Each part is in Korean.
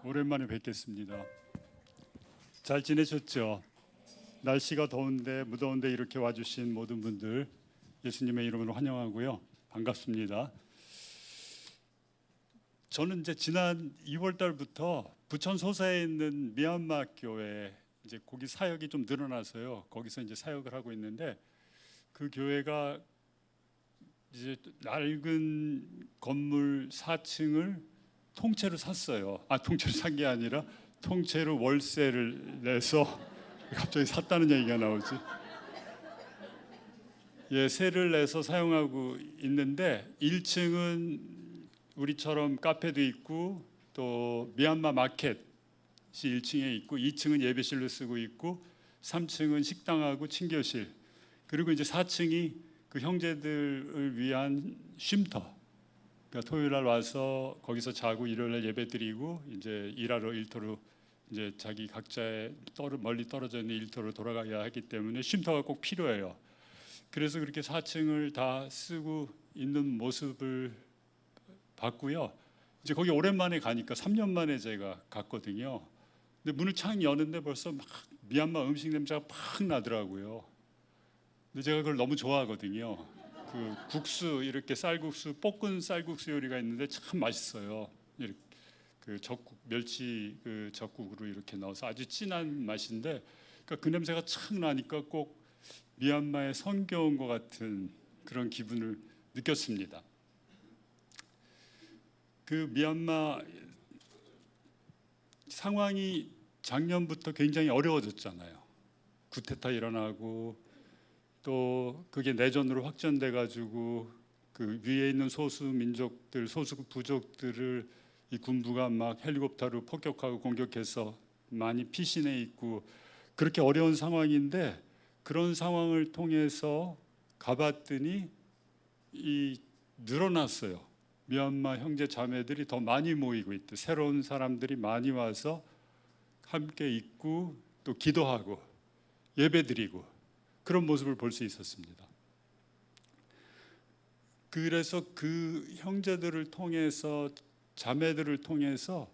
오랜만에 뵙겠습니다. 잘 지내셨죠? 날씨가 더운데 무더운데 이렇게 와주신 모든 분들 예수님의 이름으로 환영하고요. 반갑습니다. 저는 이제 지난 2월 달부터 부천 소사에 있는 미얀마 교회 이제 거기 사역이 좀 늘어나서요. 거기서 이제 사역을 하고 있는데 그 교회가 이제 낡은 건물 4층을 통째로 샀어요. 통째로 산 게 아니라 통째로 월세를 내서 갑자기 샀다는 얘기가 나오지. 예, 세를 내서 사용하고 있는데 1층은 우리처럼 카페도 있고 또 미얀마 마켓이 1층에 있고 2층은 예배실로 쓰고 있고 3층은 식당하고 친교실 그리고 이제 4층이 그 형제들을 위한 쉼터. 그러니까 토요일 날 와서 거기서 자고 일요일 날 예배 드리고 이제 일하러 일터로 이제 자기 각자의 멀리 떨어져 있는 일터로 돌아가야 하기 때문에 쉼터가 꼭 필요해요. 그래서 그렇게 4층을 다 쓰고 있는 모습을 봤고요. 이제 거기 오랜만에 가니까 3년 만에 제가 갔거든요. 근데 문을 창 여는데 벌써 막 미얀마 음식 냄새가 팍 나더라고요. 근데 제가 그걸 너무 좋아하거든요. 그 국수 이렇게 쌀국수 볶은 쌀국수 요리가 있는데 참 맛있어요. 이렇게 그 적국 멸치 그 적국으로 이렇게 넣어서 아주 진한 맛인데 그러니까 그 냄새가 착 나니까 꼭 미얀마에 선교 온 것 같은 그런 기분을 느꼈습니다. 그 미얀마 상황이 작년부터 굉장히 어려워졌잖아요. 쿠데타 일어나고 또 그게 내전으로 확전돼 가지고 그 위에 있는 소수 민족들, 소수 부족들을 이 군부가 막 헬리콥터로 폭격하고 공격해서 많이 피신해 있고 그렇게 어려운 상황인데 그런 상황을 통해서 가봤더니 이 늘어났어요. 미얀마 형제 자매들이 더 많이 모이고 있대. 새로운 사람들이 많이 와서 함께 있고 또 기도하고 예배드리고 그런 모습을 볼 수 있었습니다. 그래서 그 형제들을 통해서 자매들을 통해서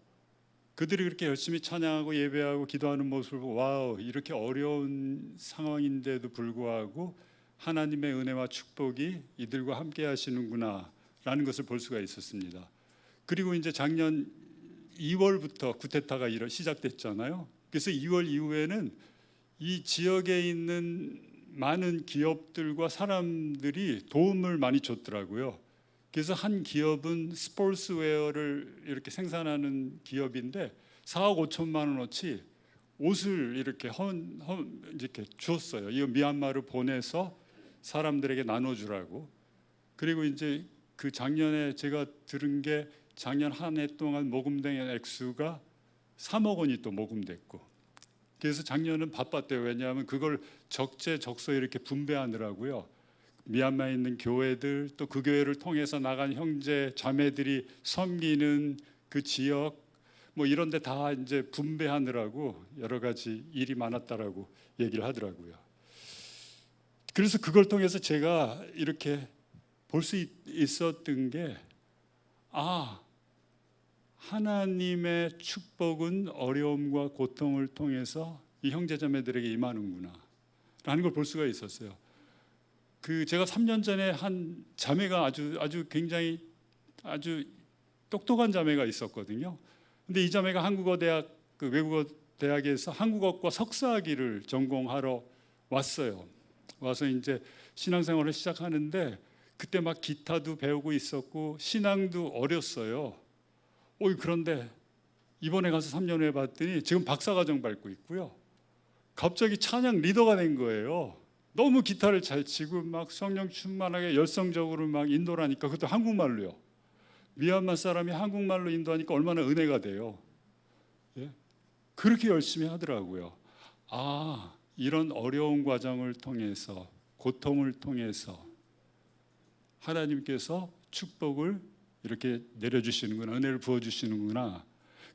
그들이 그렇게 열심히 찬양하고 예배하고 기도하는 모습을 보고 와우, 이렇게 어려운 상황인데도 불구하고 하나님의 은혜와 축복이 이들과 함께 하시는구나 라는 것을 볼 수가 있었습니다. 그리고 이제 작년 2월부터 쿠데타가 시작됐잖아요. 그래서 2월 이후에는 이 지역에 있는 많은 기업들과 사람들이 도움을 많이 줬더라고요. 그래서 한 기업은 스포츠웨어를 이렇게 생산하는 기업인데 4억 5천만 원어치 옷을 이렇게 이렇게 주었어요. 이 미얀마로 보내서 사람들에게 나눠주라고. 그리고 이제 그 작년에 제가 들은 게 작년 한 해 동안 모금된 액수가 3억 원이 또 모금됐고. 그래서 작년은 바빴대요. 왜냐하면 그걸 적재적소 이렇게 분배하느라고요. 미얀마에 있는 교회들 또 그 교회를 통해서 나간 형제 자매들이 섬기는 그 지역 뭐 이런 데 다 이제 분배하느라고 여러 가지 일이 많았다라고 얘기를 하더라고요. 그래서 그걸 통해서 제가 이렇게 볼 수 있었던 게 하나님의 축복은 어려움과 고통을 통해서 이 형제자매들에게 임하는구나 라는 걸 볼 수가 있었어요. 그 제가 3년 전에 한 자매가 아주 굉장히 아주 똑똑한 자매가 있었거든요. 근데 이 자매가 한국어 대학 그 외국어 대학에서 한국어과 석사학위를 전공하러 왔어요. 와서 이제 신앙생활을 시작하는데 그때 막 기타도 배우고 있었고 신앙도 어렸어요. 그런데 이번에 가서 3년 후에 봤더니 지금 박사과정 밟고 있고요. 갑자기 찬양 리더가 된 거예요. 너무 기타를 잘 치고 막 성령 충만하게 열성적으로 막 인도를 하니까 그것도 한국말로요. 미얀마 사람이 한국말로 인도하니까 얼마나 은혜가 돼요. 예? 그렇게 열심히 하더라고요. 이런 어려운 과정을 통해서 고통을 통해서 하나님께서 축복을 이렇게 내려주시는구나, 은혜를 부어주시는구나.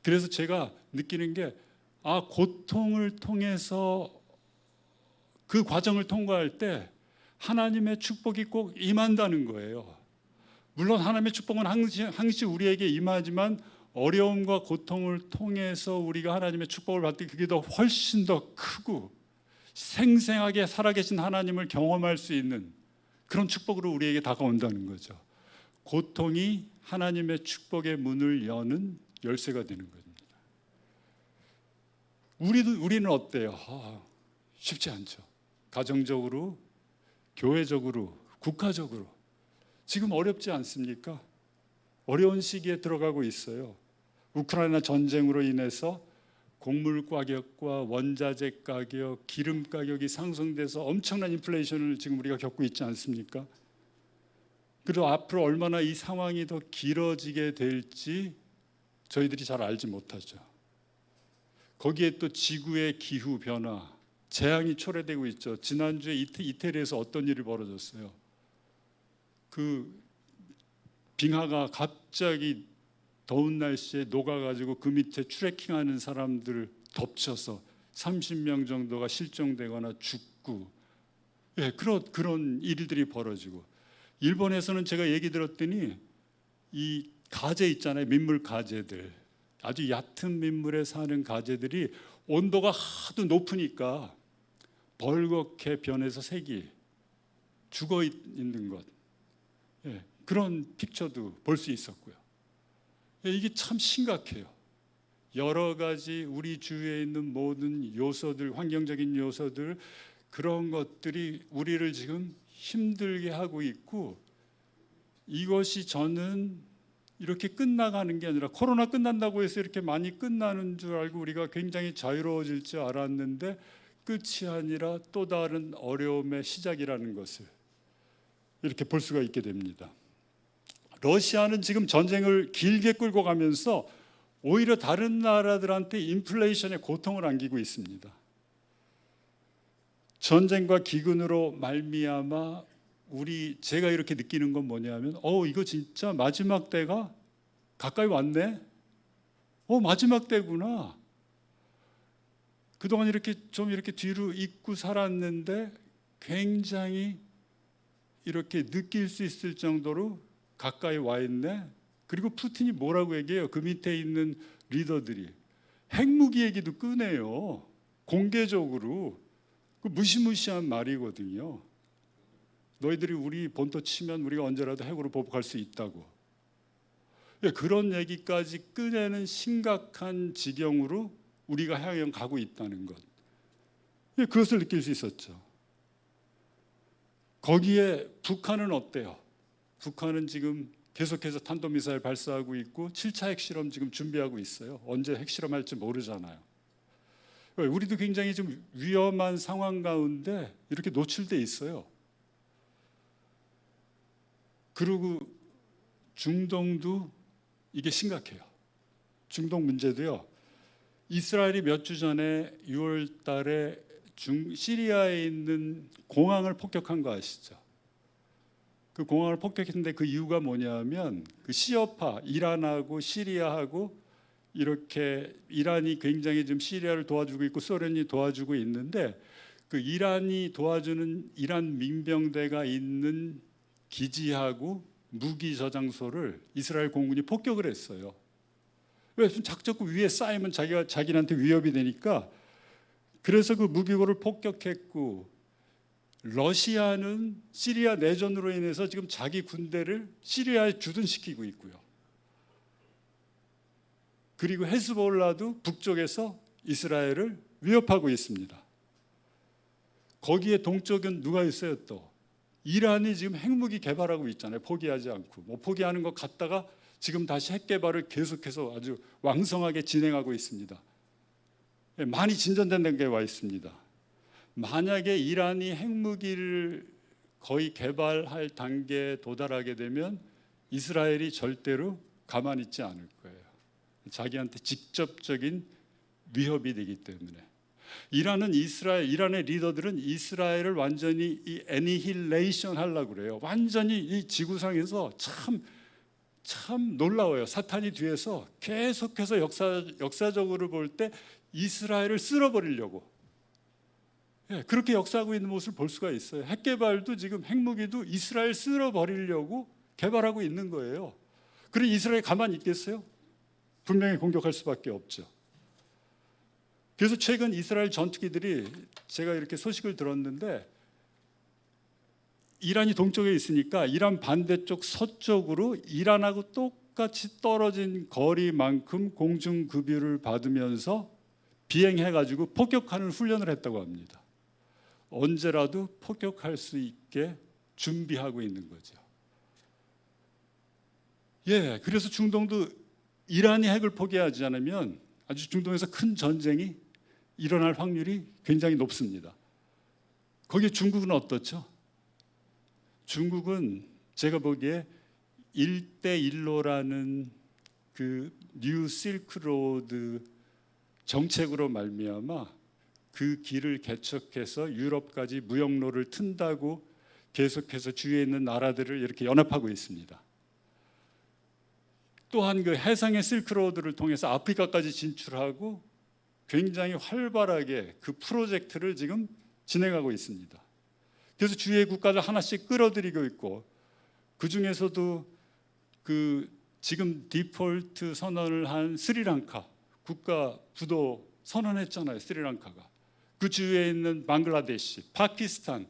그래서 제가 느끼는 게 고통을 통해서 그 과정을 통과할 때 하나님의 축복이 꼭 임한다는 거예요. 물론 하나님의 축복은 항시 우리에게 임하지만 어려움과 고통을 통해서 우리가 하나님의 축복을 받되 그게 더 훨씬 더 크고 생생하게 살아계신 하나님을 경험할 수 있는 그런 축복으로 우리에게 다가온다는 거죠. 고통이 하나님의 축복의 문을 여는 열쇠가 되는 겁니다. 우리는 어때요? 쉽지 않죠. 가정적으로, 교회적으로, 국가적으로 지금 어렵지 않습니까? 어려운 시기에 들어가고 있어요. 우크라이나 전쟁으로 인해서 곡물 가격과 원자재 가격, 기름 가격이 상승돼서 엄청난 인플레이션을 지금 우리가 겪고 있지 않습니까? 그리고 앞으로 얼마나 이 상황이 더 길어지게 될지 저희들이 잘 알지 못하죠. 거기에 또 지구의 기후 변화, 재앙이 초래되고 있죠. 지난주에 이태리에서 어떤 일이 벌어졌어요? 그 빙하가 갑자기 더운 날씨에 녹아가지고 그 밑에 트레킹하는 사람들 덮쳐서 30명 정도가 실종되거나 죽고, 그런 일들이 벌어지고, 일본에서는 제가 얘기 들었더니 이 가재 있잖아요, 민물 가재들, 아주 얕은 민물에 사는 가재들이 온도가 하도 높으니까 벌겋게 변해서 색이 죽어 있는 것, 그런 픽처도 볼 수 있었고요. 이게 참 심각해요. 여러 가지 우리 주위에 있는 모든 요소들, 환경적인 요소들, 그런 것들이 우리를 지금 힘들게 하고 있고, 이것이 저는 이렇게 끝나가는 게 아니라 코로나 끝난다고 해서 이렇게 많이 끝나는 줄 알고 우리가 굉장히 자유로워질 줄 알았는데 끝이 아니라 또 다른 어려움의 시작이라는 것을 이렇게 볼 수가 있게 됩니다. 러시아는 지금 전쟁을 길게 끌고 가면서 오히려 다른 나라들한테 인플레이션의 고통을 안기고 있습니다. 전쟁과 기근으로 말미암아 제가 이렇게 느끼는 건 뭐냐면 이거 진짜 마지막 때가 가까이 왔네. 마지막 때구나. 그동안 이렇게 뒤로 잊고 살았는데 굉장히 이렇게 느낄 수 있을 정도로 가까이 와 있네. 그리고 푸틴이 뭐라고 얘기해요? 그 밑에 있는 리더들이 핵무기 얘기도 꺼내요. 공개적으로. 그 무시무시한 말이거든요. 너희들이 우리 본토 치면 우리가 언제라도 핵으로 보복할 수 있다고. 그런 얘기까지 꺼내는 심각한 지경으로 우리가 향해 가고 있다는 것. 그것을 느낄 수 있었죠. 거기에 북한은 어때요? 북한은 지금 계속해서 탄도미사일 발사하고 있고 7차 핵실험 지금 준비하고 있어요. 언제 핵실험할지 모르잖아요. 우리도 굉장히 좀 위험한 상황 가운데 이렇게 노출돼 있어요. 그리고 중동도 이게 심각해요. 중동 문제도요. 이스라엘이 몇 주 전에 6월 달에 시리아에 있는 공항을 폭격한 거 아시죠? 그 공항을 폭격했는데 그 이유가 뭐냐면 그 시아파 이란하고 시리아하고 이렇게 이란이 굉장히 지금 시리아를 도와주고 있고 소련이 도와주고 있는데 그 이란이 도와주는 이란 민병대가 있는 기지하고 무기 저장소를 이스라엘 공군이 폭격을 했어요. 왜? 자꾸 위에 쌓이면 자기한테 위협이 되니까. 그래서 그 무기고를 폭격했고, 러시아는 시리아 내전으로 인해서 지금 자기 군대를 시리아에 주둔시키고 있고요. 그리고 헤즈볼라도 북쪽에서 이스라엘을 위협하고 있습니다. 거기에 동쪽은 누가 있어요? 또 이란이 지금 핵무기 개발하고 있잖아요. 포기하지 않고. 포기하는 것 같다가 지금 다시 핵 개발을 계속해서 아주 왕성하게 진행하고 있습니다. 많이 진전된 단계에 와 있습니다. 만약에 이란이 핵무기를 거의 개발할 단계에 도달하게 되면 이스라엘이 절대로 가만히 있지 않을 거예요. 자기한테 직접적인 위협이 되기 때문에. 이란의 리더들은 이스라엘을 완전히 이 애니힐레이션 하려고 그래요. 완전히 이 지구상에서 참 놀라워요. 사탄이 뒤에서 계속해서 역사적으로 볼 때 이스라엘을 쓸어버리려고 그렇게 역사하고 있는 모습을 볼 수가 있어요. 핵 개발도 지금 핵무기도 이스라엘 쓸어버리려고 개발하고 있는 거예요. 그래 이스라엘이 가만히 있겠어요? 분명히 공격할 수밖에 없죠. 그래서 최근 이스라엘 전투기들이 제가 이렇게 소식을 들었는데 이란이 동쪽에 있으니까 이란 반대쪽 서쪽으로 이란하고 똑같이 떨어진 거리만큼 공중급유를 받으면서 비행해가지고 폭격하는 훈련을 했다고 합니다. 언제라도 폭격할 수 있게 준비하고 있는 거죠. 그래서 중동도 이란이 핵을 포기하지 않으면 아주 중동에서 큰 전쟁이 일어날 확률이 굉장히 높습니다. 거기에 중국은 어떻죠? 중국은 제가 보기에 1대1로라는 그 뉴 실크로드 정책으로 말미암아 그 길을 개척해서 유럽까지 무역로를 튼다고 계속해서 주위에 있는 나라들을 이렇게 연합하고 있습니다. 또한 그 해상의 실크로드를 통해서 아프리카까지 진출하고 굉장히 활발하게 그 프로젝트를 지금 진행하고 있습니다. 그래서 주위의 국가들 하나씩 끌어들이고 있고 그 중에서도 그 지금 디폴트 선언을 한 스리랑카 국가 부도 선언했잖아요. 스리랑카가 그 주위에 있는 방글라데시, 파키스탄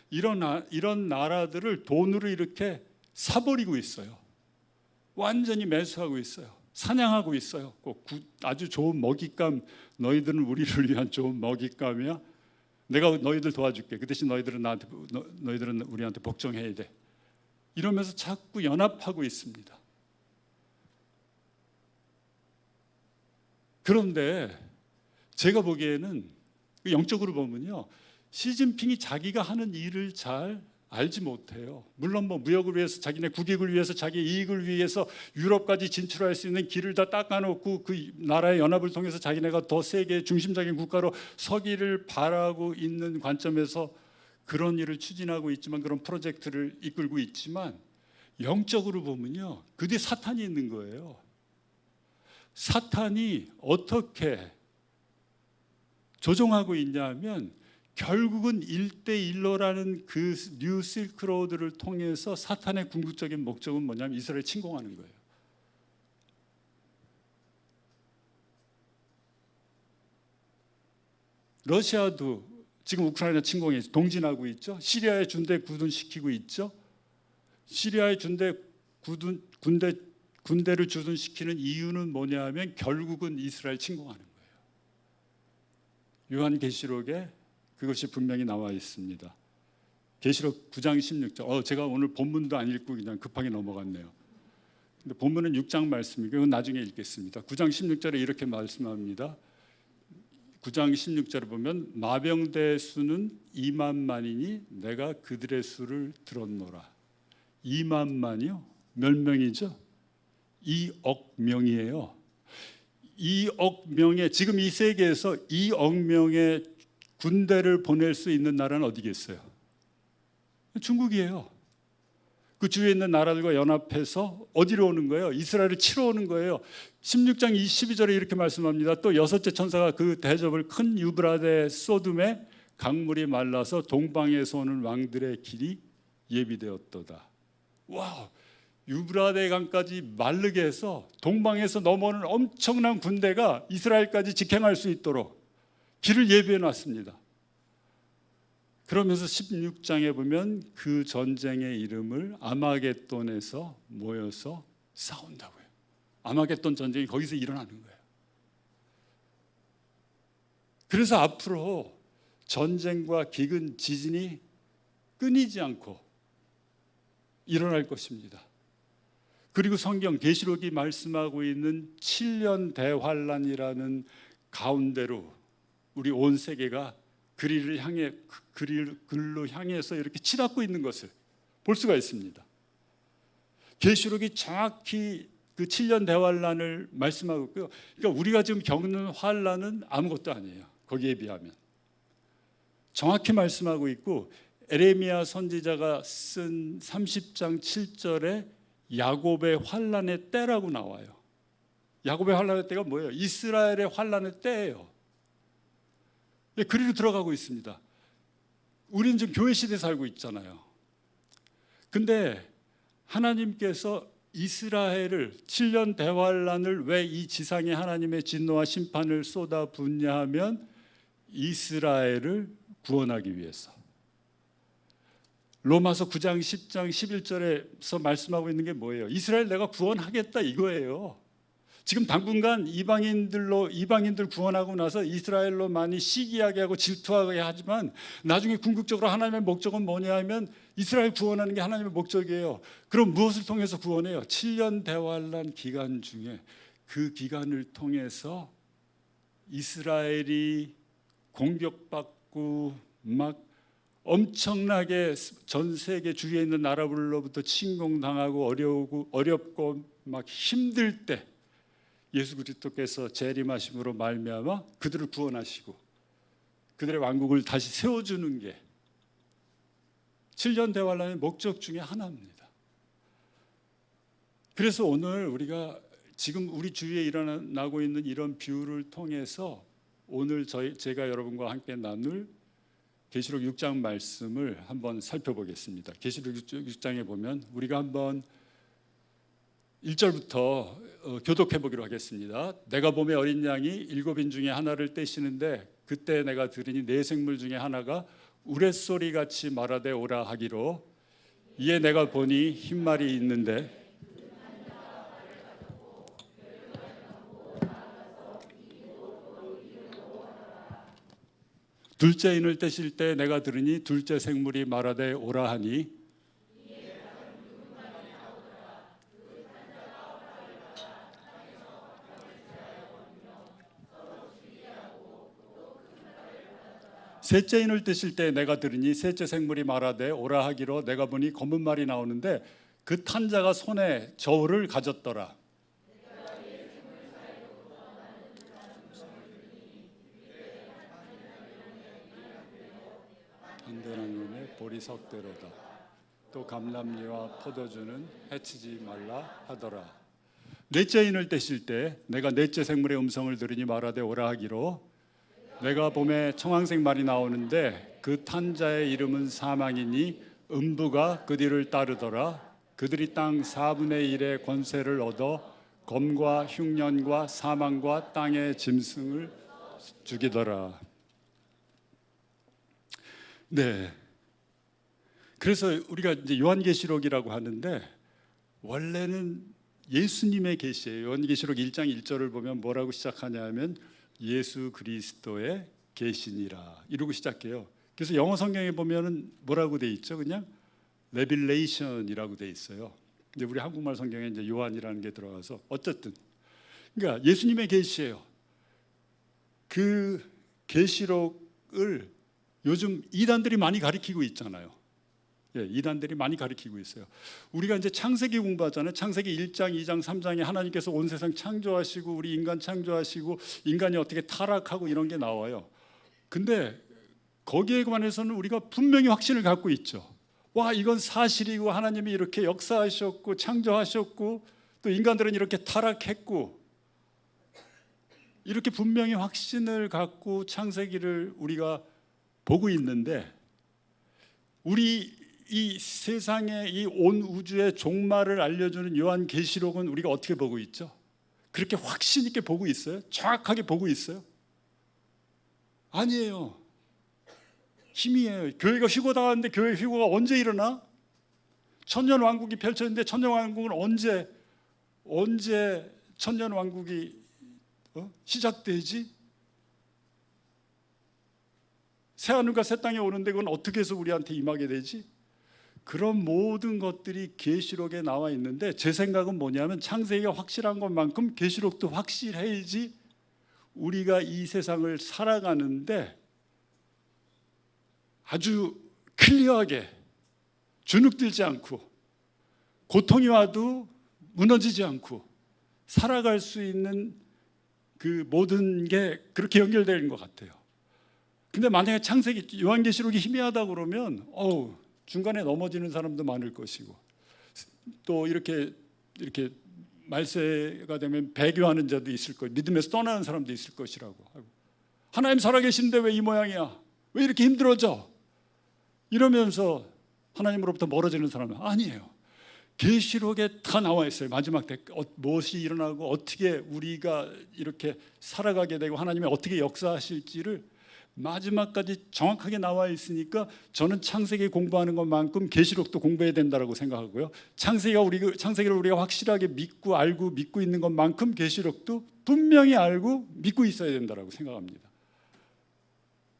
이런 나라들을 돈으로 이렇게 사버리고 있어요. 완전히 매수하고 있어요. 사냥하고 있어요. 꼭 아주 좋은 먹잇감, 너희들은 우리를 위한 좋은 먹잇감이야. 내가 너희들 도와줄게. 그 대신 너희들은 우리한테 복종해야 돼. 이러면서 자꾸 연합하고 있습니다. 그런데 제가 보기에는 영적으로 보면요, 시진핑이 자기가 하는 일을 잘 알지 못해요. 물론 뭐 무역을 위해서 자기네 국익을 위해서 자기 이익을 위해서 유럽까지 진출할 수 있는 길을 다 닦아놓고 그 나라의 연합을 통해서 자기네가 더 세계의 중심적인 국가로 서기를 바라고 있는 관점에서 그런 일을 추진하고 있지만 그런 프로젝트를 이끌고 있지만 영적으로 보면요, 그 뒤에 사탄이 있는 거예요. 사탄이 어떻게 조종하고 있냐면 결국은 1대1로라는 그 뉴 실크로드를 통해서 사탄의 궁극적인 목적은 뭐냐면 이스라엘 침공하는 거예요. 러시아도 지금 우크라이나 침공에 동진하고 있죠. 시리아의 군대 구둔시키고 있죠. 시리아의 군대를 주둔시키는 이유는 뭐냐면 결국은 이스라엘 침공하는 거예요. 요한계시록에 그것이 분명히 나와 있습니다. 계시록 9장 16절. 제가 오늘 본문도 안 읽고 그냥 급하게 넘어갔네요. 근데 본문은 6장 말씀이고 이건 나중에 읽겠습니다. 9장 16절에 이렇게 말씀합니다. 9장 16절에 보면 마병대 수는 2만만이니 내가 그들의 수를 들었노라. 2만만이요? 몇 명이죠? 2억 명이에요. 2억 명의 지금 이 세계에서 2억 명의 군대를 보낼 수 있는 나라는 어디겠어요? 중국이에요. 그 주위에 있는 나라들과 연합해서 어디로 오는 거예요? 이스라엘을 치러 오는 거예요. 16장 22절에 이렇게 말씀합니다. 또 여섯째 천사가 그 대접을 큰 유브라데 소돔에 강물이 말라서 동방에서 오는 왕들의 길이 예비되었도다. 와우! 유브라데 강까지 마르게 해서 동방에서 넘어오는 엄청난 군대가 이스라엘까지 직행할 수 있도록 길을 예비해 놨습니다. 그러면서 16장에 보면 그 전쟁의 이름을 아마겟돈에서 모여서 싸운다고요. 아마겟돈 전쟁이 거기서 일어나는 거예요. 그래서 앞으로 전쟁과 기근, 지진이 끊이지 않고 일어날 것입니다. 그리고 성경 계시록이 말씀하고 있는 7년 대환란이라는 가운데로 우리 온 세계가 그리로 향해서 이렇게 치닫고 있는 것을 볼 수가 있습니다. 계시록이 정확히 그 7년 대환란을 말씀하고 있고요. 그러니까 우리가 지금 겪는 환란은 아무것도 아니에요. 거기에 비하면 정확히 말씀하고 있고 에레미야 선지자가 쓴 30장 7절에 야곱의 환란의 때라고 나와요. 야곱의 환란의 때가 뭐예요? 이스라엘의 환란의 때예요. 그리로 들어가고 있습니다. 우리는 지금 교회 시대에 살고 있잖아요. 근데 하나님께서 이스라엘을 7년 대환란을 왜 이 지상에 하나님의 진노와 심판을 쏟아붓냐 하면 이스라엘을 구원하기 위해서. 로마서 9장 10장 11절에서 말씀하고 있는 게 뭐예요? 이스라엘 내가 구원하겠다 이거예요. 지금 당분간 이방인들 구원하고 나서 이스라엘로 많이 시기하게 하고 질투하게 하지만 나중에 궁극적으로 하나님의 목적은 뭐냐 하면 이스라엘 구원하는 게 하나님의 목적이에요. 그럼 무엇을 통해서 구원해요? 7년 대환란 기간 중에 그 기간을 통해서 이스라엘이 공격받고 막 엄청나게 전 세계 주위에 있는 나라들로부터 침공당하고 어렵고 막 힘들 때 예수 그리스도께서 재림하심으로 말미암아 그들을 구원하시고 그들의 왕국을 다시 세워주는 게 7년 대환란의 목적 중에 하나입니다. 그래서 오늘 우리가 지금 우리 주위에 일어나고 있는 이런 비유를 통해서 오늘 제가 여러분과 함께 나눌 계시록 6장 말씀을 한번 살펴보겠습니다. 계시록 6장에 보면 우리가 한번 1절부터 교독해 보기로 하겠습니다. 내가 봄에 어린 양이 7인 중에 하나를 떼시는데 그때 내가 들으니 네 생물 중에 하나가 우레소리 같이 말하되 오라 하기로 이에 내가 보니 흰말이 있는데 둘째 인을 떼실 때 내가 들으니 둘째 생물이 말하되 오라 하니 셋째 인을 떼실 때 내가 들으니 셋째 생물이 말하되 오라 하기로 내가 보니 검은 말이 나오는데 그 탄 자가 손에 저울을 가졌더라. 한대는 놈의 보리석대로다. 또 감람리와 포도주는 해치지 말라 하더라. 넷째 인을 떼실 때 내가 넷째 생물의 음성을 들으니 말하되 오라 하기로 내가 봄에 청황색 말이 나오는데 그 탄 자의 이름은 사망이니 음부가 그 뒤를 따르더라. 그들이 땅 4분의 1의 권세를 얻어 검과 흉년과 사망과 땅의 짐승을 죽이더라. 네. 그래서 우리가 이제 요한계시록이라고 하는데 원래는 예수님의 계시예요. 요한계시록 1장 1절을 보면 뭐라고 시작하냐면 예수 그리스도의 계시니라 이러고 시작해요. 그래서 영어 성경에 보면은 뭐라고 돼 있죠? 그냥 레빌레이션이라고 돼 있어요. 근데 우리 한국말 성경에 이제 요한이라는 게 들어가서 어쨌든 그러니까 예수님의 계시예요. 그 계시록을 요즘 이단들이 많이 가리키고 있잖아요. 예, 이단들이 많이 가리키고 있어요. 우리가 이제 창세기 공부하잖아요. 창세기 1장, 2장, 3장에 하나님께서 온 세상 창조하시고 우리 인간 창조하시고 인간이 어떻게 타락하고 이런 게 나와요. 근데 거기에 관해서는 우리가 분명히 확신을 갖고 있죠. 와, 이건 사실이고 하나님이 이렇게 역사하셨고 창조하셨고 또 인간들은 이렇게 타락했고 이렇게 분명히 확신을 갖고 창세기를 우리가 보고 있는데 우리 이 세상의 이 온 우주의 종말을 알려주는 요한계시록은 우리가 어떻게 보고 있죠? 그렇게 확신 있게 보고 있어요? 정확하게 보고 있어요? 아니에요. 힘이에요. 교회가 휴거당하는데 교회 휴거가 언제 일어나? 천년왕국이 펼쳐졌는데 천년왕국은 언제 천년왕국이 시작되지? 새하늘과 새 땅에 오는데 그건 어떻게 해서 우리한테 임하게 되지? 그런 모든 것들이 계시록에 나와 있는데 제 생각은 뭐냐면 창세기가 확실한 것만큼 계시록도 확실해야지 우리가 이 세상을 살아가는데 아주 클리어하게 주눅들지 않고 고통이 와도 무너지지 않고 살아갈 수 있는 그 모든 게 그렇게 연결되는 것 같아요. 근데 만약에 창세기 요한계시록이 희미하다 그러면 중간에 넘어지는 사람도 많을 것이고 또 이렇게 말세가 되면 배교하는 자도 있을 것, 믿음에서 떠나는 사람도 있을 것이라고 하고 하나님 살아계신데 왜 이 모양이야? 왜 이렇게 힘들어져? 이러면서 하나님으로부터 멀어지는 사람은 아니에요. 계시록에 다 나와 있어요. 마지막 때 무엇이 일어나고 어떻게 우리가 이렇게 살아가게 되고 하나님이 어떻게 역사하실지를 마지막까지 정확하게 나와 있으니까 저는 창세기 공부하는 것만큼 계시록도 공부해야 된다고 생각하고요. 창세기를 우리가 확실하게 믿고 알고 믿고 있는 것만큼 계시록도 분명히 알고 믿고 있어야 된다고 생각합니다.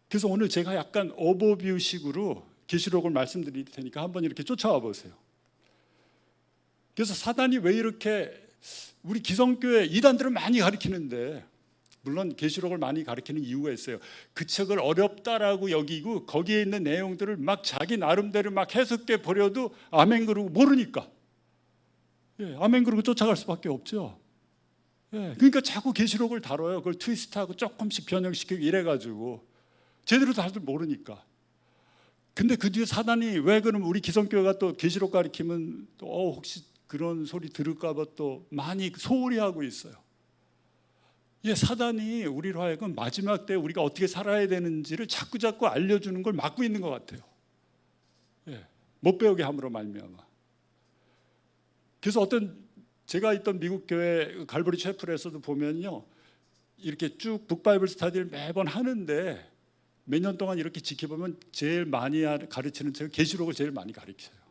그래서 오늘 제가 약간 오버뷰식으로 계시록을 말씀드릴 테니까 한번 이렇게 쫓아와 보세요. 그래서 사단이 왜 이렇게 우리 기성교회 이단들을 많이 가리키는데, 물론 계시록을 많이 가리키는 이유가 있어요. 그 책을 어렵다라고 여기고 거기에 있는 내용들을 막 자기 나름대로 막 해석해 버려도 아멘 그러고 모르니까, 아멘 그러고 쫓아갈 수밖에 없죠. 그러니까 자꾸 계시록을 다뤄요. 그걸 트위스트하고 조금씩 변형시키고 이래가지고 제대로 다들 모르니까. 근데 그 뒤에 사단이 왜 그럼 우리 기성교회가 또 계시록 가리키면 또 혹시 그런 소리 들을까봐 또 많이 소홀히 하고 있어요. 사단이 우리로 하여금 마지막 때 우리가 어떻게 살아야 되는지를 자꾸 알려주는 걸 막고 있는 것 같아요. 못 배우게 함으로 말미암아. 그래서 제가 있던 미국 교회 갈보리 채플에서도 보면요, 이렇게 쭉 북바이블 스터디를 매번 하는데 몇 년 동안 이렇게 지켜보면 제일 많이 가르치는 책은 계시록을 제일 많이 가르쳐요.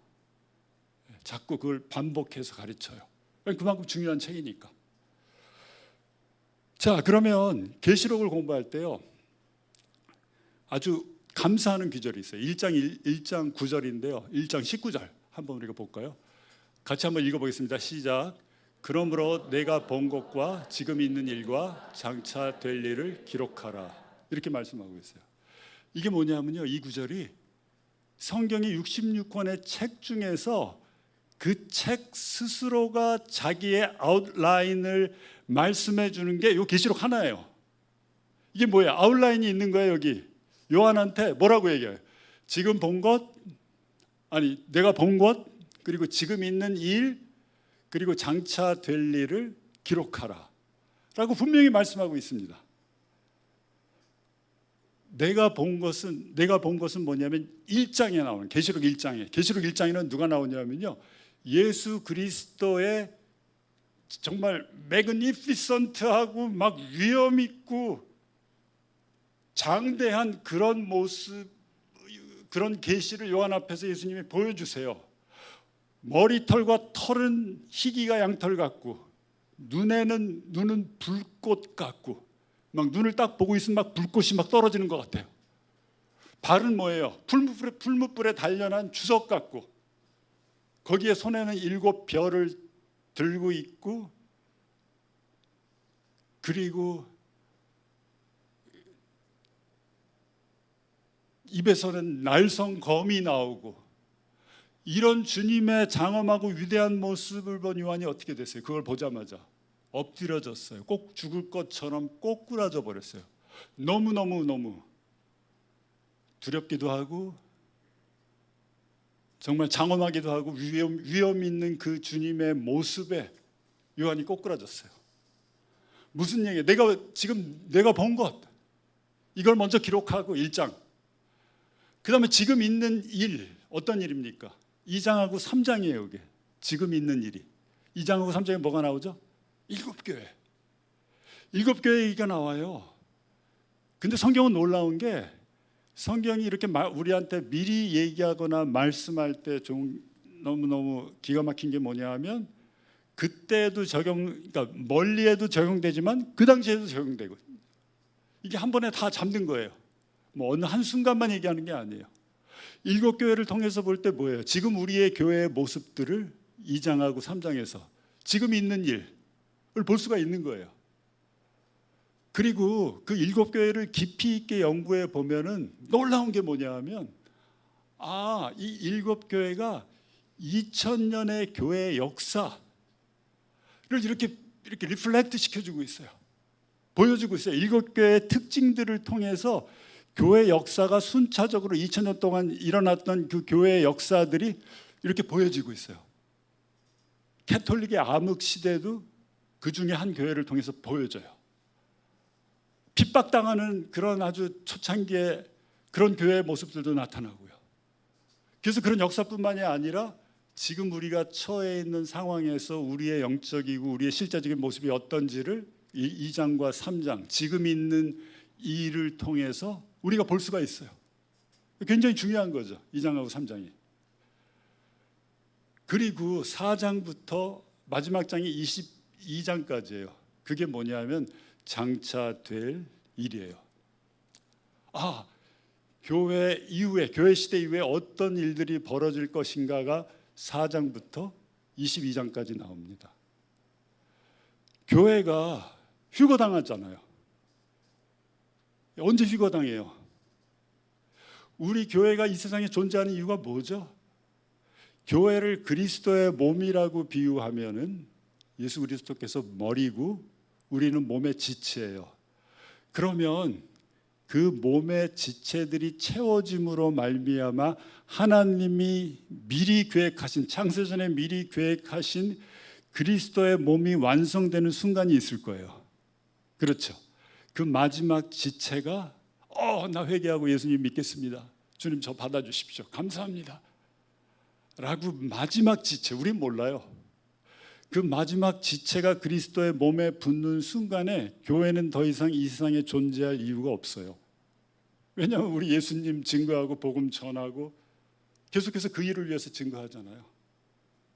자꾸 그걸 반복해서 가르쳐요. 그만큼 중요한 책이니까. 자, 그러면 계시록을 공부할 때요, 아주 감사하는 구절이 있어요. 1장 9절인데요. 1장 19절 한번 우리가 볼까요? 같이 한번 읽어보겠습니다. 시작. 그러므로 내가 본 것과 지금 있는 일과 장차 될 일을 기록하라. 이렇게 말씀하고 있어요. 이게 뭐냐면요, 이 구절이 성경의 66권의 책 중에서 그 책 스스로가 자기의 아웃라인을 말씀해 주는 게 이 계시록 하나예요. 이게 뭐예요? 아웃라인이 있는 거예요. 여기 요한한테 뭐라고 얘기해요? 지금 본 것, 내가 본 것, 그리고 지금 있는 일, 그리고 장차 될 일을 기록하라 라고 분명히 말씀하고 있습니다. 내가 본 것은 뭐냐면 1장에 나오는, 계시록 1장에는 누가 나오냐면요, 예수 그리스도의 정말 매그니피선트하고 막 위엄 있고 장대한 그런 모습, 그런 계시를 요한 앞에서 예수님이 보여주세요. 머리털과 털은 희기가 양털 같고 눈은 불꽃 같고, 막 눈을 딱 보고 있으면 막 불꽃이 막 떨어지는 것 같아요. 발은 뭐예요? 풀무불에 단련한 주석 같고, 거기에 손에는 7별을 들고 있고, 그리고 입에서는 날성 검이 나오고, 이런 주님의 장엄하고 위대한 모습을 본 요한이 어떻게 됐어요? 그걸 보자마자 엎드려졌어요. 꼭 죽을 것처럼 꼬꾸라져 버렸어요. 너무 두렵기도 하고 정말 장엄하기도 하고 위엄 있는 그 주님의 모습에 요한이 꼬꾸라졌어요. 무슨 얘기예요? 내가 본 것, 이걸 먼저 기록하고 1장. 그 다음에 지금 있는 일, 어떤 일입니까? 2장하고 3장이에요. 이게 지금 있는 일이. 2장하고 3장에 뭐가 나오죠? 7교회. 7교회 얘기가 나와요. 근데 성경은 놀라운 게, 성경이 이렇게 우리한테 미리 얘기하거나 말씀할 때 좀 너무너무 기가 막힌 게 뭐냐 하면, 그때도 그러니까 멀리에도 적용되지만 그 당시에도 적용되고, 이게 한 번에 다 잡는 거예요. 뭐 어느 한순간만 얘기하는 게 아니에요. 7교회를 통해서 볼 때 뭐예요? 지금 우리의 교회의 모습들을 2장하고 3장에서 지금 있는 일을 볼 수가 있는 거예요. 그리고 그 7교회를 깊이 있게 연구해 보면은 놀라운 게 뭐냐 하면, 이 7교회가 2000년의 교회의 역사를 이렇게 리플렉트 시켜주고 있어요. 보여주고 있어요. 7교회의 특징들을 통해서 교회 역사가 순차적으로 2000년 동안 일어났던 그 교회의 역사들이 이렇게 보여지고 있어요. 캐톨릭의 암흑 시대도 그 중에 한 교회를 통해서 보여져요. 핍박당하는 그런 아주 초창기의 그런 교회의 모습들도 나타나고요. 그래서 그런 역사뿐만이 아니라 지금 우리가 처해 있는 상황에서 우리의 영적이고 우리의 실제적인 모습이 어떤지를 이 2장과 3장 지금 있는 이 일을 통해서 우리가 볼 수가 있어요. 굉장히 중요한 거죠. 2장하고 3장이. 그리고 4장부터 마지막 장이 22장까지예요. 그게 뭐냐면 장차 될 일이에요. 교회 이후에, 교회 시대 이후에 어떤 일들이 벌어질 것인가가 4장부터 22장까지 나옵니다. 교회가 휴거당하잖아요. 언제 휴거당해요? 우리 교회가 이 세상에 존재하는 이유가 뭐죠? 교회를 그리스도의 몸이라고 비유하면은 예수 그리스도께서 머리고 우리는 몸의 지체예요. 그러면 그 몸의 지체들이 채워짐으로 말미암아 하나님이 미리 계획하신, 창세전에 미리 계획하신 그리스도의 몸이 완성되는 순간이 있을 거예요. 그렇죠. 그 마지막 지체가 나 회개하고 예수님 믿겠습니다. 주님 저 받아주십시오. 감사합니다. 라고 마지막 지체, 우린 몰라요. 그 마지막 지체가 그리스도의 몸에 붙는 순간에 교회는 더 이상 이 세상에 존재할 이유가 없어요. 왜냐하면 우리 예수님 증거하고 복음 전하고 계속해서 그 일을 위해서 증거하잖아요.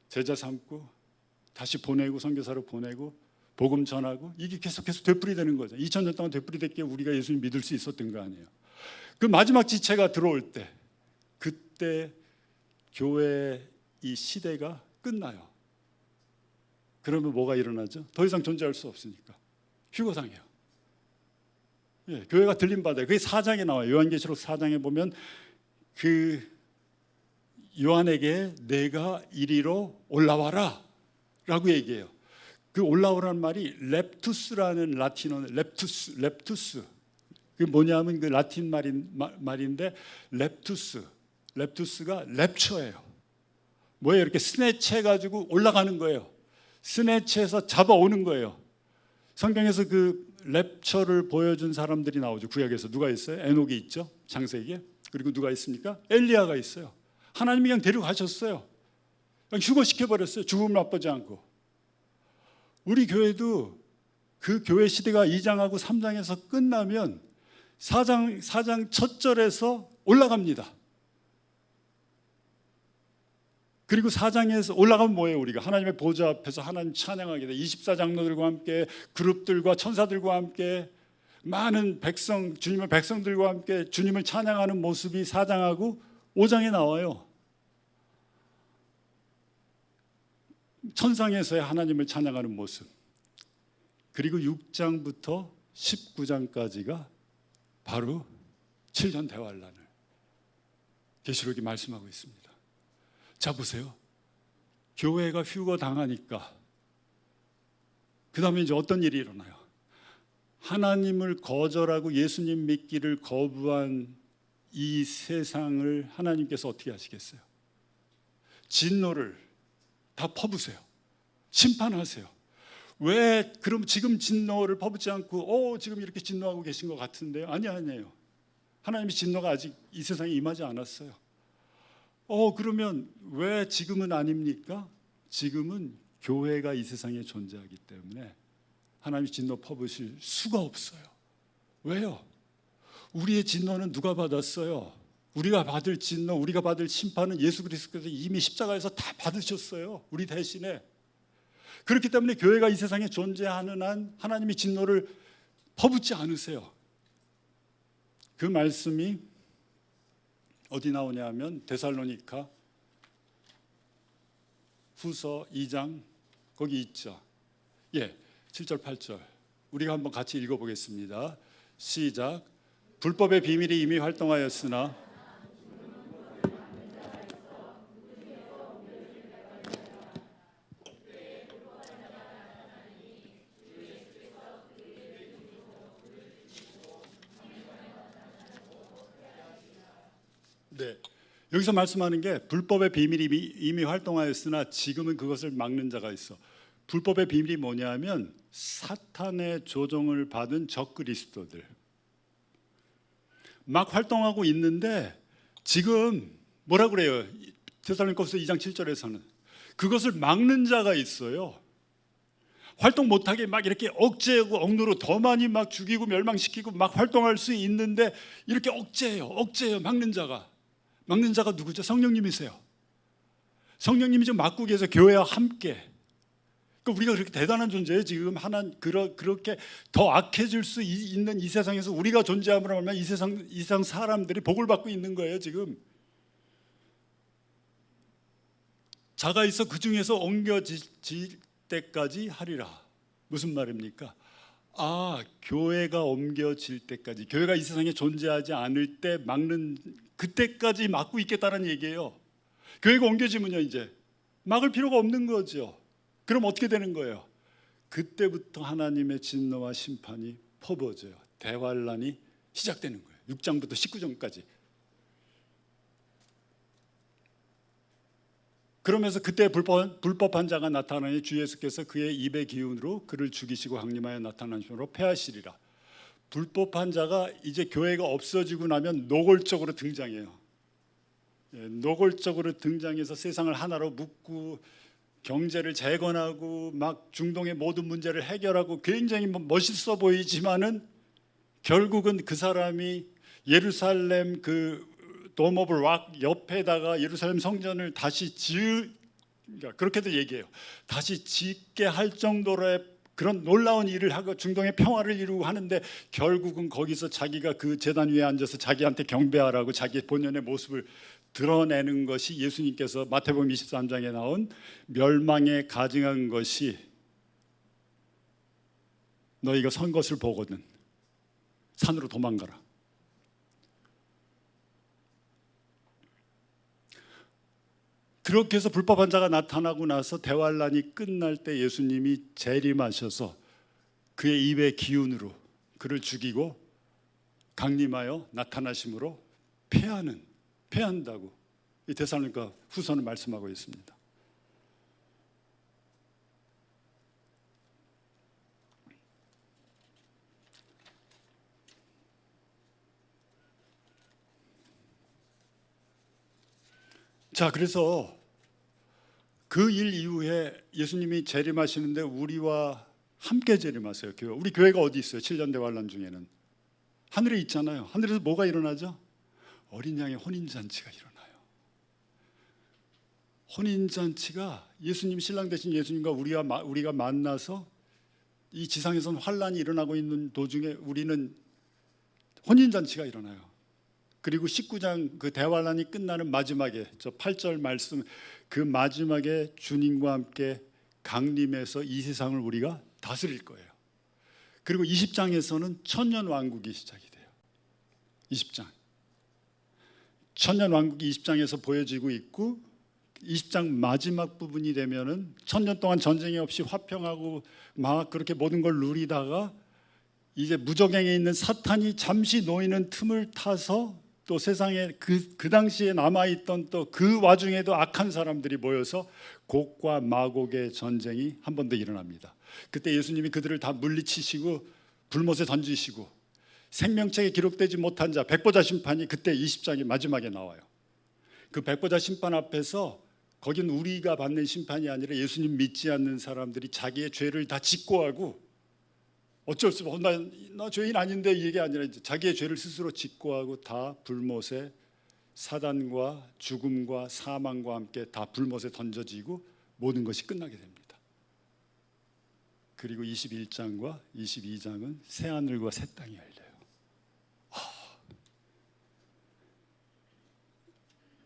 제자 삼고 다시 보내고 선교사로 보내고 복음 전하고 이게 계속해서 되풀이되는 거죠. 2000년 동안 되풀이됐기에 우리가 예수님 믿을 수 있었던 거 아니에요. 그 마지막 지체가 들어올 때 그때 교회의 이 시대가 끝나요. 그러면 뭐가 일어나죠? 더 이상 존재할 수 없으니까 휴거당해요. 교회가 들림받아요. 그게 4장에 나와요. 요한계시록 4장에 보면 그 요한에게 내가 이리로 올라와라 라고 얘기해요. 그 올라오라는 말이 렙투스라는 라틴어, 렙투스. 그게 뭐냐면 그 라틴 말인데 렙투스가 랩처예요. 뭐예요? 이렇게 스네치 해가지고 올라가는 거예요. 스네치해서 잡아오는 거예요. 성경에서 그 랩처를 보여준 사람들이 나오죠. 구약에서 누가 있어요? 에녹이 있죠. 창세기에. 그리고 누가 있습니까? 엘리야가 있어요. 하나님이 그냥 데려가셨어요. 그냥 휴거시켜버렸어요. 죽음을 맛보지 않고. 우리 교회도 그 교회 시대가 2장하고 3장에서 끝나면 4장 첫 절에서 올라갑니다. 그리고 4장에서 올라가면 뭐예요? 우리가 하나님의 보좌 앞에서 하나님 찬양하게 돼. 24장로들과 함께 그룹들과 천사들과 함께 많은 백성, 주님의 백성들과 함께 주님을 찬양하는 모습이 4장하고 5장에 나와요. 천상에서의 하나님을 찬양하는 모습. 그리고 6장부터 19장까지가 바로 7년 대환란을 계시록이 말씀하고 있습니다. 자 보세요. 교회가 휴거당하니까 그 다음에 이제 어떤 일이 일어나요? 하나님을 거절하고 예수님 믿기를 거부한 이 세상을 하나님께서 어떻게 하시겠어요? 진노를 다 퍼부세요. 심판하세요. 왜 그럼 지금 진노를 퍼붓지 않고 지금 이렇게 진노하고 계신 것 같은데요? 아니에요. 하나님의 진노가 아직 이 세상에 임하지 않았어요. 그러면 왜 지금은 아닙니까? 지금은 교회가 이 세상에 존재하기 때문에 하나님이 진노 퍼부실 수가 없어요. 왜요? 우리의 진노는 누가 받았어요? 우리가 받을 진노, 우리가 받을 심판은 예수 그리스도께서 이미 십자가에서 다 받으셨어요. 우리 대신에. 그렇기 때문에 교회가 이 세상에 존재하는 한 하나님이 진노를 퍼붓지 않으세요. 그 말씀이 어디 나오냐 하면 데살로니가 후서 2장 거기 있죠. 7절 8절 우리가 한번 같이 읽어보겠습니다. 시작. 불법의 비밀이 이미 활동하였으나 여기서 말씀하는 게 불법의 비밀이 이미 활동하였으나 지금은 그것을 막는 자가 있어. 불법의 비밀이 뭐냐면 사탄의 조종을 받은 적그리스도들 막 활동하고 있는데 지금 뭐라 그래요? 데살로니가후서 2장 7절에서는 그것을 막는 자가 있어요. 활동 못하게 막 이렇게 억제하고 억누로 더 많이 막 죽이고 멸망시키고 막 활동할 수 있는데 이렇게 억제해요. 막는 자가 누구죠? 성령님이세요. 성령님이 지금 막고 계세요. 교회와 함께. 그러니까 우리가 그렇게 대단한 존재예요. 지금 그렇게 더 악해질 수 있는 이 세상에서 우리가 존재함으로 말하면 이 세상 사람들이 복을 받고 있는 거예요. 지금 자가 있어 그 중에서 옮겨질 때까지 하리라. 무슨 말입니까? 교회가 옮겨질 때까지, 교회가 이 세상에 존재하지 않을 때 막는, 그때까지 막고 있겠다는 얘기예요. 교회가 옮겨지면요 이제 막을 필요가 없는 거죠. 그럼 어떻게 되는 거예요? 그때부터 하나님의 진노와 심판이 퍼부어져요. 대환란이 시작되는 거예요. 6장부터 19장까지. 그러면서 그때 불법한 자가 나타나니 주 예수께서 그의 입의 기운으로 그를 죽이시고 강림하여 나타나심으로 패하시리라. 불법한 자가 이제 교회가 없어지고 나면 노골적으로 등장해요. 노골적으로 등장해서 세상을 하나로 묶고 경제를 재건하고 막 중동의 모든 문제를 해결하고 굉장히 멋있어 보이지만은 결국은 그 사람이 예루살렘 그 돔 오브 락 옆에다가 예루살렘 성전을 다시 그러니까 그렇게도 얘기해요. 다시 짓게 할 정도로의 그런 놀라운 일을 하고 중동의 평화를 이루고 하는데 결국은 거기서 자기가 그 제단 위에 앉아서 자기한테 경배하라고 자기 본연의 모습을 드러내는 것이 예수님께서 마태복음 23장에 나온 멸망에 가증한 것이 너희가 선 것을 보거든 산으로 도망가라. 그렇게 해서 불법한 자가 나타나고 나서 대환란이 끝날 때 예수님이 재림하셔서 그의 입의 기운으로 그를 죽이고 강림하여 나타나심으로 패한다고 이 데살로니가 후서는 말씀하고 있습니다. 자, 그래서 그 일 이후에 예수님이 재림하시는데 우리와 함께 재림하세요. 우리 교회가 어디 있어요? 7년 대환란 중에는 하늘에 있잖아요. 하늘에서 뭐가 일어나죠? 어린 양의 혼인잔치가 일어나요. 혼인잔치가 예수님 신랑 되신 예수님과 우리가 만나서 이 지상에선 환란이 일어나고 있는 도중에 우리는 혼인잔치가 일어나요. 그리고 19장 그 대환란이 끝나는 마지막에 저 8절 말씀 그 마지막에 주님과 함께 강림해서 이 세상을 우리가 다스릴 거예요. 그리고 20장에서는 천년 왕국이 시작이 돼요. 20장 천년 왕국이 20장에서 보여지고 있고 20장 마지막 부분이 되면은 천년 동안 전쟁이 없이 화평하고 막 그렇게 모든 걸 누리다가 이제 무적행에 있는 사탄이 잠시 놓이는 틈을 타서 또 세상에 그 당시에 남아있던 또 그 와중에도 악한 사람들이 모여서 곡과 마곡의 전쟁이 한 번 더 일어납니다. 그때 예수님이 그들을 다 물리치시고 불못에 던지시고 생명책에 기록되지 못한 자 백보자 심판이 그때 20장의 마지막에 나와요. 그 백보자 심판 앞에서 거긴 우리가 받는 심판이 아니라 예수님 믿지 않는 사람들이 자기의 죄를 다 직고하고 어쩔 수 없어 나 죄인 아닌데 이게 아니라 이제 자기의 죄를 스스로 직고하고 다 불못에 사단과 죽음과 사망과 함께 다 불못에 던져지고 모든 것이 끝나게 됩니다. 그리고 21장과 22장은 새 하늘과 새 땅이 열려요.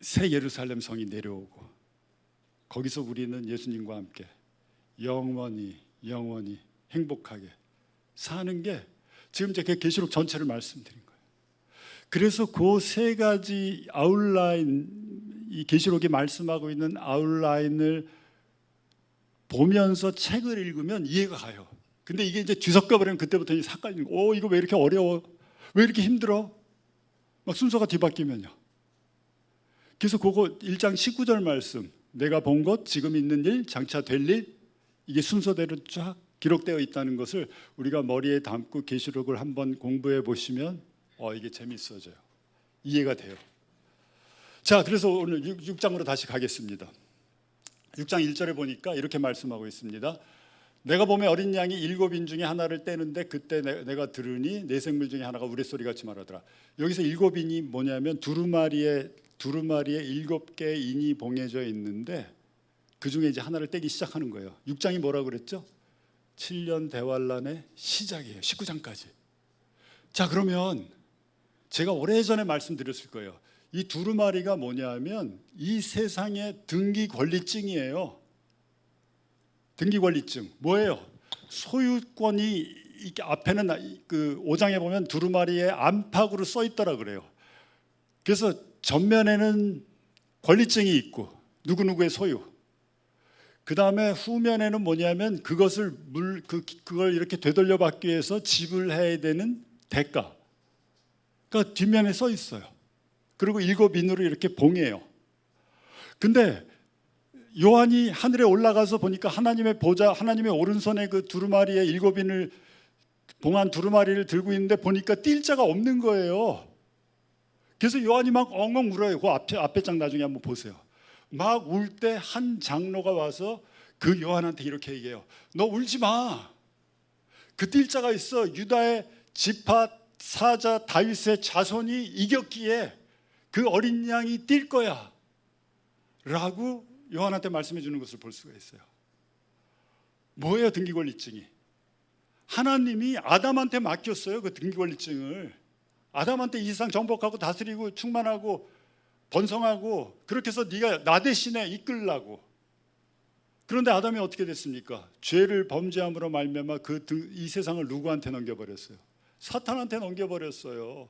새 예루살렘 성이 내려오고 거기서 우리는 예수님과 함께 영원히 행복하게 사는 게 지금 제가 계시록 전체를 말씀드린 거예요. 그래서 그 세 가지 아웃라인, 이 계시록이 말씀하고 있는 아웃라인을 보면서 책을 읽으면 이해가 가요. 근데 이게 이제 뒤섞여 버리면 그때부터 이제 삭갈리는 거. 이거 왜 이렇게 어려워? 왜 이렇게 힘들어? 막 순서가 뒤바뀌면요. 그래서 그거 1장 19절 말씀, 내가 본 것, 지금 있는 일, 장차 될 일, 이게 순서대로 쫙 기록되어 있다는 것을 우리가 머리에 담고 계시록을 한번 공부해 보시면 이게 재밌어져요. 이해가 돼요. 자, 그래서 오늘 6장으로 다시 가겠습니다. 6장 1절에 보니까 이렇게 말씀하고 있습니다. 내가 봄에 어린 양이 7인 중에 하나를 떼는데 그때 내가 들으니 내 생물 중에 하나가 우레소리같이 말하더라. 여기서 7인이 뭐냐면 두루마리에 7개의 인이 봉해져 있는데 그 중에 이제 하나를 떼기 시작하는 거예요. 6장이 뭐라고 그랬죠? 7년 대환란의 시작이에요. 19장까지. 자, 그러면 제가 오래전에 말씀드렸을 거예요. 이 두루마리가 뭐냐면 이 세상의 등기 권리증이에요. 등기 권리증 뭐예요? 소유권이 이렇게 앞에는 그 5장에 보면 두루마리의 안팎으로 써 있더라 그래요. 그래서 전면에는 권리증이 있고 누구누구의 소유. 그 다음에 후면에는 뭐냐면 그것을 그걸 이렇게 되돌려받기 위해서 지불해야 되는 대가. 그러니까 뒷면에 써 있어요. 그리고 7인으로 이렇게 봉해요. 근데 요한이 하늘에 올라가서 보니까 하나님의 보좌, 하나님의 오른손에 그 두루마리의 7인을 봉한 두루마리를 들고 있는데 보니까 뛸 자가 없는 거예요. 그래서 요한이 막 엉엉 울어요. 그 앞에 장 나중에 한번 보세요. 막 울 때 한 장로가 와서 그 요한한테 이렇게 얘기해요. 너 울지 마. 그 뛸 자가 있어. 유다의 지파 사자 다윗의 자손이 이겼기에 그 어린 양이 뛸 거야 라고 요한한테 말씀해 주는 것을 볼 수가 있어요. 뭐예요 등기권리증이? 하나님이 아담한테 맡겼어요. 그 등기권리증을. 아담한테 이 세상 정복하고 다스리고 충만하고 번성하고 그렇게 해서 네가 나 대신에 이끌라고. 그런데 아담이 어떻게 됐습니까? 죄를 범죄함으로 말미암아 이 세상을 누구한테 넘겨버렸어요? 사탄한테 넘겨버렸어요.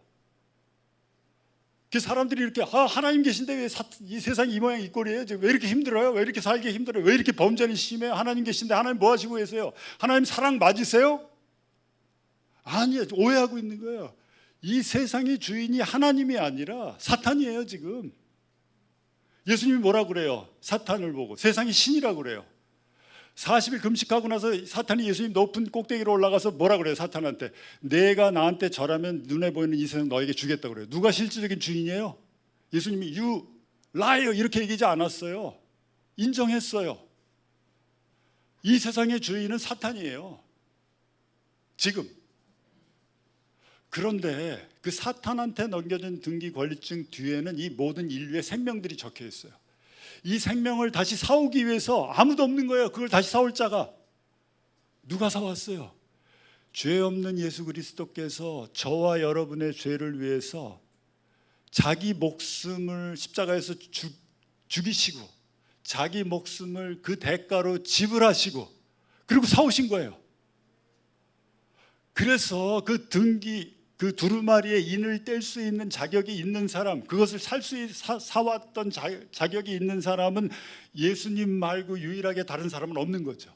그 사람들이 이렇게 하나님 계신데 왜 이 세상이 이 모양 이 꼴이에요? 왜 이렇게 힘들어요? 왜 이렇게 살기 힘들어요? 왜 이렇게 범죄는 심해요? 하나님 계신데 하나님 뭐 하시고 계세요? 하나님 사랑 맞으세요? 아니요, 오해하고 있는 거예요. 이 세상의 주인이 하나님이 아니라 사탄이에요 지금. 예수님이 뭐라고 그래요? 사탄을 보고 세상이 신이라고 그래요. 40일 금식하고 나서 사탄이 예수님 높은 꼭대기로 올라가서 뭐라 그래요? 사탄한테 내가 나한테 절하면 눈에 보이는 이 세상 너에게 주겠다고 그래요. 누가 실질적인 주인이에요? 예수님이 You liar 이렇게 얘기하지 않았어요. 인정했어요. 이 세상의 주인은 사탄이에요 지금. 그런데 그 사탄한테 넘겨진 등기 권리증 뒤에는 이 모든 인류의 생명들이 적혀 있어요. 이 생명을 다시 사오기 위해서 아무도 없는 거예요. 그걸 다시 사올 자가. 누가 사왔어요? 죄 없는 예수 그리스도께서 저와 여러분의 죄를 위해서 자기 목숨을 십자가에서 죽이시고 자기 목숨을 그 대가로 지불하시고 그리고 사오신 거예요. 그래서 그 두루마리의 인을 뗄 수 있는 자격이 있는 사람, 그것을 사왔던 자격이 있는 사람은 예수님 말고 유일하게 다른 사람은 없는 거죠.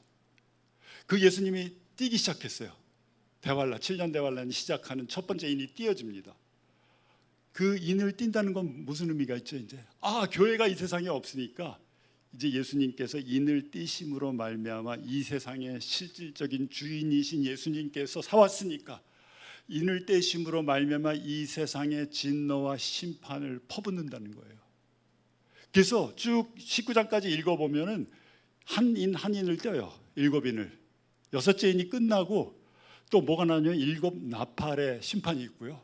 그 예수님이 뛰기 시작했어요. 7년 대환란이 시작하는 첫 번째 인이 띄어집니다. 그 인을 띈다는 건 무슨 의미가 있죠? 이제 교회가 이 세상에 없으니까 이제 예수님께서 인을 띄심으로 말미암아 이 세상의 실질적인 주인이신 예수님께서 사왔으니까 인을 떼심으로 말미암아 이 세상의 진노와 심판을 퍼붓는다는 거예요. 그래서 쭉 19장까지 읽어보면은 한 인을 떼요. 7인을. 6째 인이 끝나고 또 뭐가 나냐면 7 나팔의 심판이 있고요.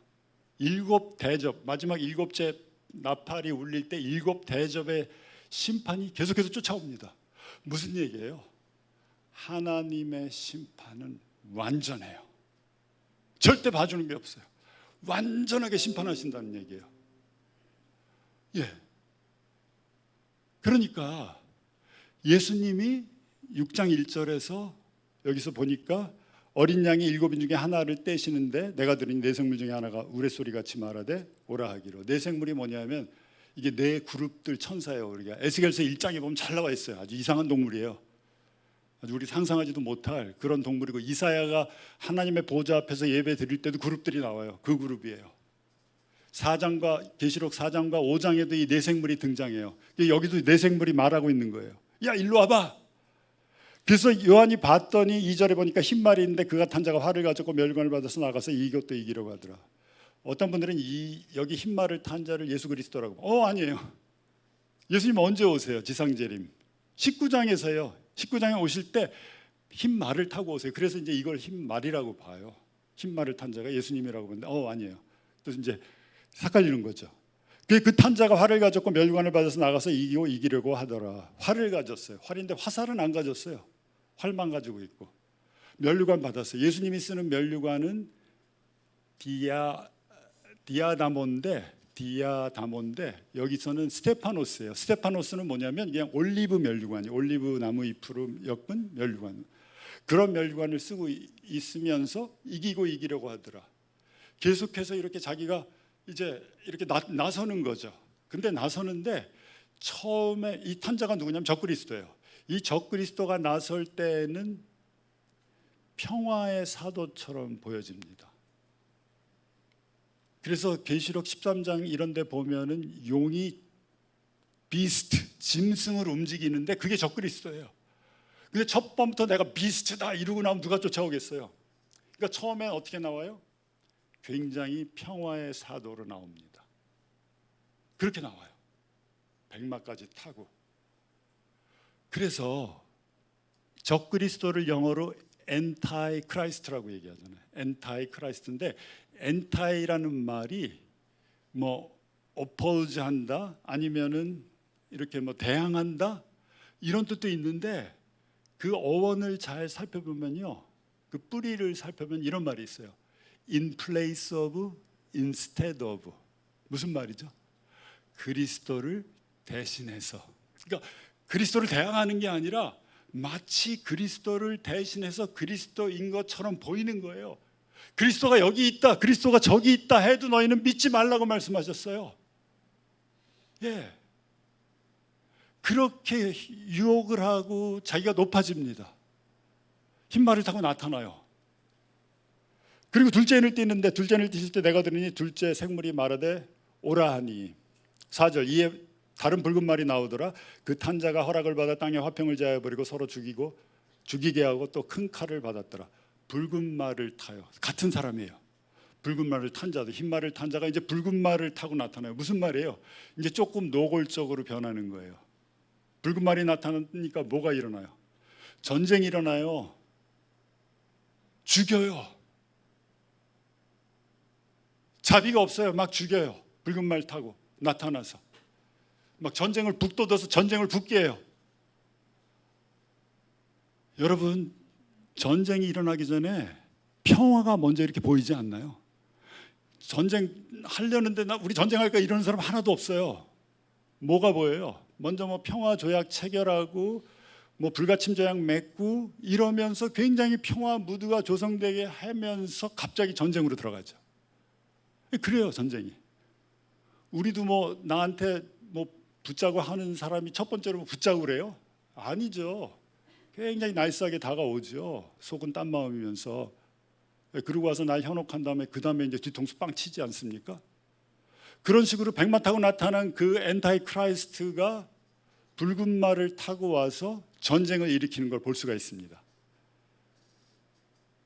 7 대접, 마지막 7째 나팔이 울릴 때 7 대접의 심판이 계속해서 쫓아옵니다. 무슨 얘기예요? 하나님의 심판은 완전해요. 절대 봐주는 게 없어요. 완전하게 심판하신다는 얘기예요. 예. 그러니까 예수님이 6장 1절에서 여기서 보니까 어린 양이 7인 중에 하나를 떼시는데 내가 들으니 내 생물 중에 하나가 우레소리같이 말하되 오라 하기로. 내 생물이 뭐냐면 이게 네 그룹들 천사예요. 우리가 에스겔서 1장에 보면 잘 나와 있어요. 아주 이상한 동물이에요. 아주 우리 상상하지도 못할 그런 동물이고 이사야가 하나님의 보좌 앞에서 예배 드릴 때도 그룹들이 나와요. 그 그룹이에요. 4장과 계시록 4장과 5장에도 이 네 생물이 등장해요. 여기도 네 생물이 말하고 있는 거예요. 야 일로 와봐. 그래서 요한이 봤더니 2절에 보니까 흰 말이 있는데 그가 탄 자가 활을 가졌고 멸관을 받아서 나가서 이것도 이기려고 하더라. 어떤 분들은 여기 흰 말을 탄 자를 예수 그리스도라고. 아니에요. 예수님 언제 오세요? 지상재림 19장에서요. 19장에 오실 때 흰 말을 타고 오세요. 그래서 이제 이걸 흰 말이라고 봐요. 흰 말을 탄 자가 예수님이라고 보는데 아니에요. 또 이제 삭갈리는 거죠. 그 탄자가 활을 가졌고 멸류관을 받아서 나가서 이기고 이기려고 하더라. 활을 가졌어요. 활인데 화살은 안 가졌어요. 활만 가지고 있고 멸류관 받았어요. 예수님이 쓰는 멸류관은 디아다몬데 여기서는 스테파노스예요. 스테파노스는 뭐냐면 그냥 올리브 멸류관이에요. 올리브 나무 잎으로 엮은 멸류관. 그런 멸류관을 쓰고 있으면서 이기고 이기려고 하더라. 계속해서 이렇게 자기가 이제 이렇게 나서는 거죠. 근데 나서는데 처음에 이 탄자가 누구냐면 적그리스도예요. 이 적그리스도가 나설 때는 평화의 사도처럼 보여집니다. 그래서 계시록 13장 이런 데 보면은 용이 비스트, 짐승을 움직이는데 그게 적그리스도예요. 근데 첫 번부터 내가 비스트다 이러고 나면 누가 쫓아오겠어요? 그러니까 처음엔 어떻게 나와요? 굉장히 평화의 사도로 나옵니다. 그렇게 나와요. 백마까지 타고. 그래서 적그리스도를 영어로 엔타이 크라이스트라고 얘기하잖아요. 엔타이 크라이스트인데 엔타이라는 말이 뭐 오포즈 한다 아니면은 이렇게 뭐 대항한다 이런 뜻도 있는데 그 어원을 잘 살펴보면요. 그 뿌리를 살펴보면 이런 말이 있어요. In place of, instead of. 무슨 말이죠? 그리스도를 대신해서. 그러니까 그리스도를 대항하는 게 아니라 마치 그리스도를 대신해서 그리스도인 것처럼 보이는 거예요. 그리스도가 여기 있다, 그리스도가 저기 있다 해도 너희는 믿지 말라고 말씀하셨어요. 예. 그렇게 유혹을 하고 자기가 높아집니다. 흰말을 타고 나타나요. 그리고 둘째 인을 띄는데 둘째 인을 띄실 때 내가 들으니 둘째 생물이 말하되 오라 하니 4절 이에 다른 붉은 말이 나오더라. 그 탄자가 허락을 받아 땅에 화평을 제하여 버리고 서로 죽이게 하고 또 큰 칼을 받았더라. 붉은 말을 타요. 같은 사람이에요. 붉은 말을 탄 자도 흰 말을 탄 자가 이제 붉은 말을 타고 나타나요. 무슨 말이에요? 이제 조금 노골적으로 변하는 거예요. 붉은 말이 나타나니까 뭐가 일어나요? 전쟁이 일어나요. 죽여요. 자비가 없어요. 막 죽여요. 붉은 말 타고 나타나서 막 전쟁을 북돋아서 전쟁을 붙게 해요. 여러분, 전쟁이 일어나기 전에 평화가 먼저 이렇게 보이지 않나요? 전쟁 하려는데 우리 전쟁할까 이러는 사람 하나도 없어요. 뭐가 보여요? 먼저 뭐 평화 조약 체결하고 뭐 불가침 조약 맺고 이러면서 굉장히 평화 무드가 조성되게 하면서 갑자기 전쟁으로 들어가죠. 그래요, 전쟁이. 우리도 뭐 나한테 뭐 붙자고 하는 사람이 첫 번째로 붙자고 그래요? 아니죠. 굉장히 나이스하게 다가오죠. 속은 딴 마음이면서. 그러고 와서 날 현혹한 다음에 그 다음에 이제 뒤통수 빵 치지 않습니까? 그런 식으로 백마 타고 나타난 그 엔타이 크라이스트가 붉은 말을 타고 와서 전쟁을 일으키는 걸 볼 수가 있습니다.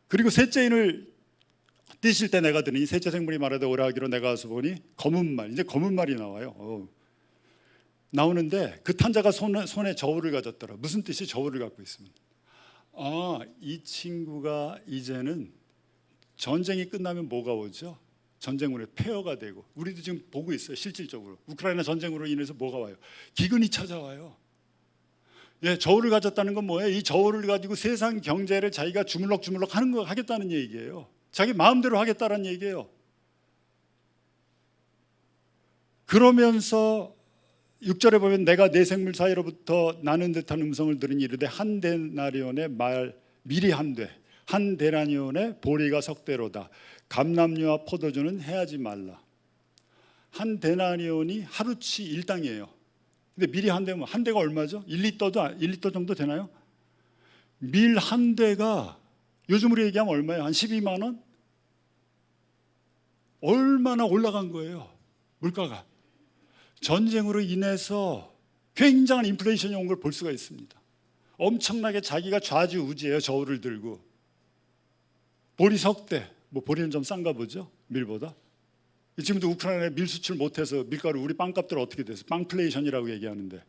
그리고 셋째 인을 띄실 때 내가 들으니 셋째 생물이 말하되 오라 하기로 내가 와서 보니 검은 말, 이제 검은 말이 나와요. 나오는데 그 탄자가 손에 저울을 가졌더라. 무슨 뜻이 저울을 갖고 있으면? 이 친구가 이제는 전쟁이 끝나면 뭐가 오죠? 전쟁으로 폐허가 되고 우리도 지금 보고 있어요. 실질적으로 우크라이나 전쟁으로 인해서 뭐가 와요? 기근이 찾아와요. 예, 저울을 가졌다는 건 뭐예요? 이 저울을 가지고 세상 경제를 자기가 주물럭주물럭 하는 거 하겠다는 얘기예요. 자기 마음대로 하겠다는 얘기예요. 그러면서 6절에 보면 내가 네 생물 사이로부터 나는 듯한 음성을 들으니 이르되 한 데나리온의 말 미리 한 데나리온의 보리가 석대로다. 감람류와 포도주는 해하지 말라. 한 데나리온이 하루치 일당이에요. 근데 밀이 한 대면 한 대가 얼마죠? 1리터 정도 되나요? 밀 한 대가 요즘으로 얘기하면 얼마예요? 한 12만 원? 얼마나 올라간 거예요, 물가가. 전쟁으로 인해서 굉장한 인플레이션이 온 걸 볼 수가 있습니다. 엄청나게 자기가 좌지우지해요. 저울을 들고. 보리 석대, 뭐 보리는 좀 싼가 보죠, 밀보다. 지금도 우크라이나에 밀 수출 못해서 밀가루 우리 빵값들 어떻게 돼서 빵플레이션이라고 얘기하는데,